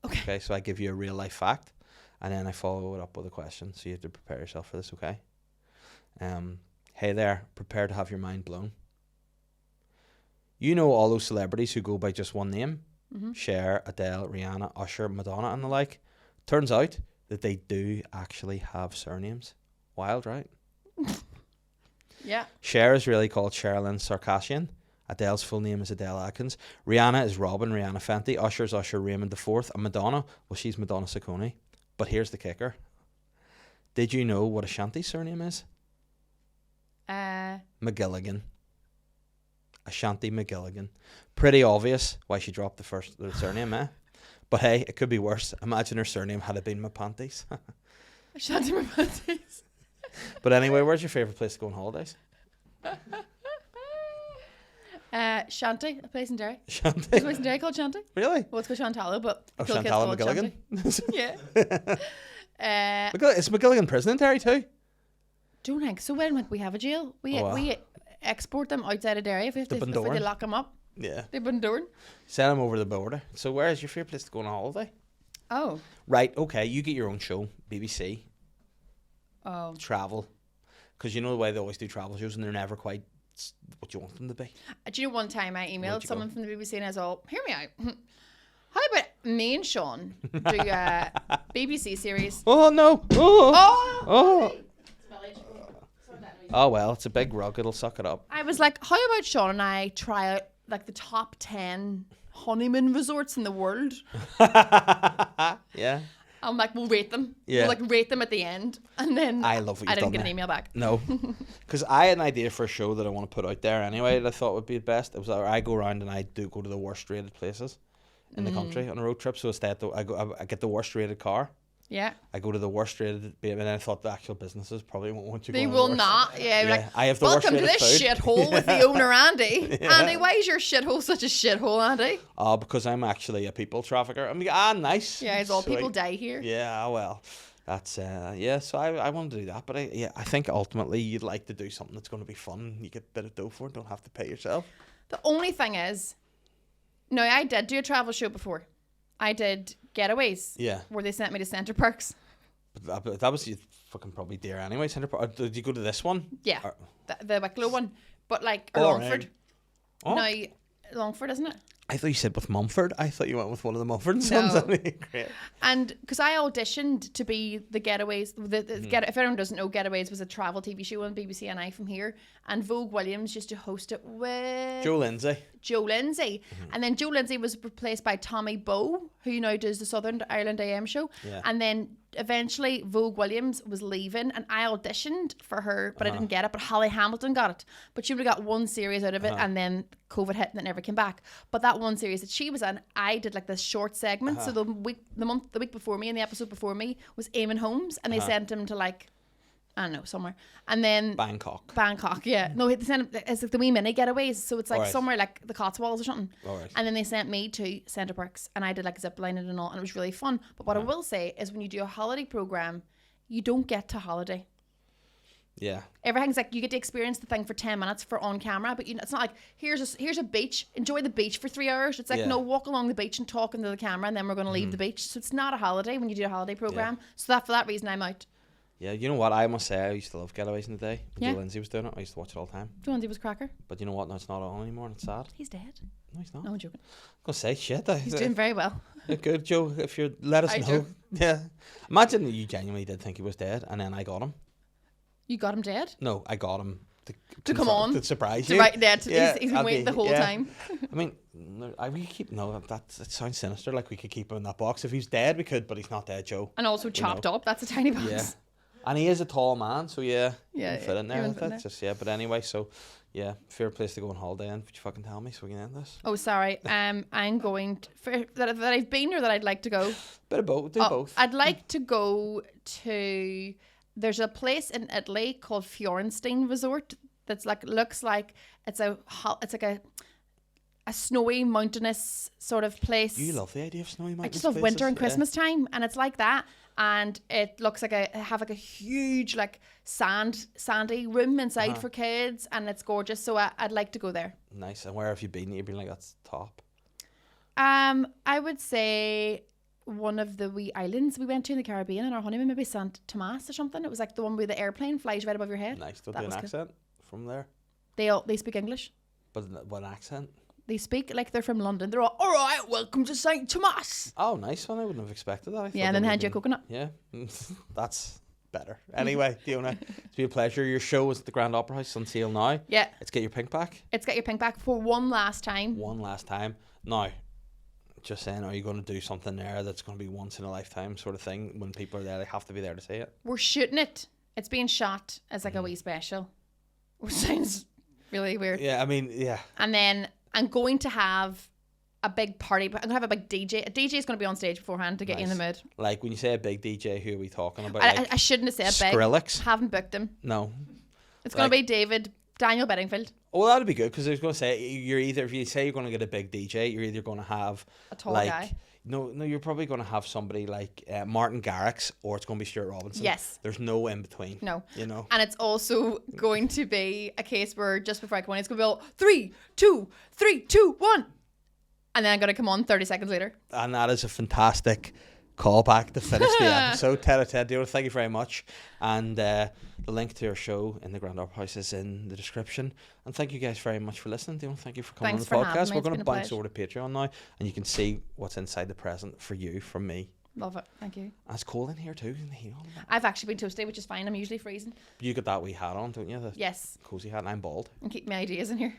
Okay. Okay, so I give you a real life fact, and then I follow it up with a question. So you have to prepare yourself for this, okay? Hey there, prepare to have your mind blown. You know all those celebrities who go by just one name? Mm-hmm. Cher, Adele, Rihanna, Usher, Madonna, and the like. Turns out that they do actually have surnames. Wild, right? Yeah. Cher is really called Sherilyn Sarkisian. Adele's full name is Adele Atkins. Rihanna is Robin Rihanna Fenty. Usher's Usher Raymond IV. And Madonna, well, she's Madonna Saccone. But here's the kicker. Did you know what Ashanti's surname is? McGilligan. Ashanti McGilligan. Pretty obvious why she dropped the surname, eh? But hey, it could be worse. Imagine her surname had it been my panties. Shanty my panties. But anyway, where's your favourite place to go on holidays? Shanty, a place in Derry. Shanty. There's a place in Derry called Shanty. Really? Well, it's called Chantallo, but Oh, the cool kid's Chantal called McGilligan? Shanty. Yeah. Is McGilligan prison in Derry too? Don't think so. When we have a jail, we export them outside of Derry if The they Bundoran? lock them up. Yeah. They've been doing. Send them over the border. So where is your favourite place to go on a holiday? Oh. Right, okay, you get your own show, BBC, Oh. travel. Because you know the way they always do travel shows and they're never quite what you want them to be. Do you know one time I Where'd emailed you someone go? from the BBC and I was all, hear me out. How about me and Sean do a BBC series? Oh no! Oh! Oh! Oh well, it's a big rug. It'll suck it up. I was like, how about Sean and I try out like the top 10 honeymoon resorts in the world? Yeah. I'm like, we'll rate them. Yeah. We'll like rate them at the end. And then I love what I you've didn't done get an there. email back. No, because I had an idea for a show that I want to put out there anyway. That I thought would be the best. It was that I go around and I do go to the worst rated places in the country on a road trip. So instead, I get the worst rated car. Yeah. I go to the worst rated, and then I thought the actual businesses probably won't want you. They going will worst. not. Yeah. Yeah, Like, I have the welcome to worst this rated food. shithole with the owner, Andy. Yeah. Andy, why is your shithole such a shithole, Andy? Oh, because I'm actually a people trafficker. I mean, nice. Yeah, it's all Sweet. people die here. Yeah, well, that's yeah. So I want to do that, but I think ultimately you'd like to do something that's going to be fun. You get a bit of dough for it. Don't have to pay yourself. The only thing is, no, I did do a travel show before. I did Getaways. Yeah. Where they sent me to Centre Parks. But that was you fucking probably dear anyway. Centre Park. Did you go to this one? Yeah. Or- The Wicklow one. But like, or Boring. Longford. Oh. No, Longford, isn't it? I thought you said with Mumford. I thought you went with one of the Mumford sons. No. Great. And because I auditioned to be the Getaways, if anyone doesn't know, Getaways was a travel TV show on BBC and I from here. And Vogue Williams used to host it with Joe Lindsay. Joe Lindsay. And then Joe Lindsay was replaced by Tommy Bowe, who now does the Southern Ireland AM show. Yeah. And then eventually Vogue Williams was leaving and I auditioned for her, but I didn't get it. But Holly Hamilton got it. But she would have got one series out of it and then COVID hit and it never came back. But that one series that she was in, I did like this short segment. So the week before me and the episode before me was Eamon Holmes and they sent him to like I don't know, somewhere. And then Bangkok. Yeah. No, they sent it's like the wee mini getaways, so it's like Alright. somewhere like the Cotswolds or something. Alright. And then they sent me to Centre Parks, and I did like zip lining and all, and it was really fun. But what I will say is, when you do a holiday program, you don't get to holiday. Yeah. Everything's like you get to experience the thing for 10 minutes for on camera, but it's not like here's a beach, enjoy the beach for 3 hours. It's like Yeah. no, walk along the beach and talk into the camera, and then we're going to leave the beach. So it's not a holiday when you do a holiday program. So that for that reason I'm out. Yeah, you know what? I must say, I used to love Getaways in the day. When Yeah. Joe Lindsay was doing it, I used to watch it all the time. Do you want to do his cracker? But you know what? Now it's not on anymore, and it's sad. He's dead. No, he's not. No, I'm joking. I'm going to say shit. He's doing very well. Good, Joe. If you let us I know. do. Yeah. Imagine that you genuinely did think he was dead, and then I got him. You got him dead? No, I got him To come on. to surprise To you. right dead. Yeah, He's been waiting the whole time. I mean, we could keep that sounds sinister. Like we could keep him in that box. If he's dead, we could, but he's not dead, Joe. And also chopped up. That's a tiny box. Yeah, and he is a tall man, so yeah, Yeah, he can fit in he there. would With fit in it. there. Just But anyway, so yeah, favorite place to go on holiday in? Would you fucking tell me so we can end this? Oh, sorry. I'm going that I've been or that I'd like to go. Bit of both. Do both. I'd like to go to. There's a place in Italy called Fiorenstein Resort that's like looks like it's like a snowy mountainous sort of place. You love the idea of snowy mountains. I just love winter and Christmas time, and it's like that. And it looks like have like a huge like sandy room inside for kids, and it's gorgeous. So I'd like to go there. Nice. And where have you been? You've been like that's top. I would say one of the wee islands we went to in the Caribbean in our honeymoon, maybe St. Thomas or something. It was like the one where the airplane flies right above your head. Nice. Don't That do an was good. accent from there. They speak English. But what accent? They speak like they're from London. They're all right, welcome to St. Thomas. Oh, nice one. I wouldn't have expected that. I thought Yeah, and then that hand you a would've coconut. been- Yeah, that's better. Anyway, Diona, it's been a pleasure. Your show is at the Grand Opera House on sale now. Yeah, Let's get your pink back it's Get Your Pink Back for one last time. one last time. Now, just saying, are you going to do something there that's going to be once in a lifetime sort of thing? When people are there, they have to be there to see it. We're shooting it. It's being shot as like a wee special, which sounds really weird. Yeah, I mean, yeah. And then I'm going to have a big party. I'm going to have a big DJ. A DJ is going to be on stage beforehand to get you in the mood. Like when you say a big DJ, who are we talking about? I shouldn't have said big. Skrillex? Haven't booked him. No. It's going to be Daniel Bedingfield. Oh, well, that'd be good because I was going to say if you say you're going to get a big DJ, you're either going to have A tall like guy. no, you're probably going to have somebody like Martin Garrix, or it's going to be Stuart Robinson. Yes. There's no in between. No. You know. And it's also going to be a case where just before I come on, it's going to be all 3, 2, 3, 2, 1. And then I'm going to come on 30 seconds later. And that is a fantastic callback to finish the episode. Ted, thank you very much. And the link to our show in the Grand Opera House is in the description. And thank you guys very much for listening. Dion, thank you for coming Thanks on for the having podcast. me. We're It's going been to a bounce pleasure. over to Patreon now, and you can see what's inside the present for you from me. Love it. Thank you. And it's cold in here too. Isn't the heat on? I've actually been toasty, which is fine. I'm usually freezing. You got that wee hat on, don't you? The Yes. cozy hat, and I'm bald. And keep my ideas in here.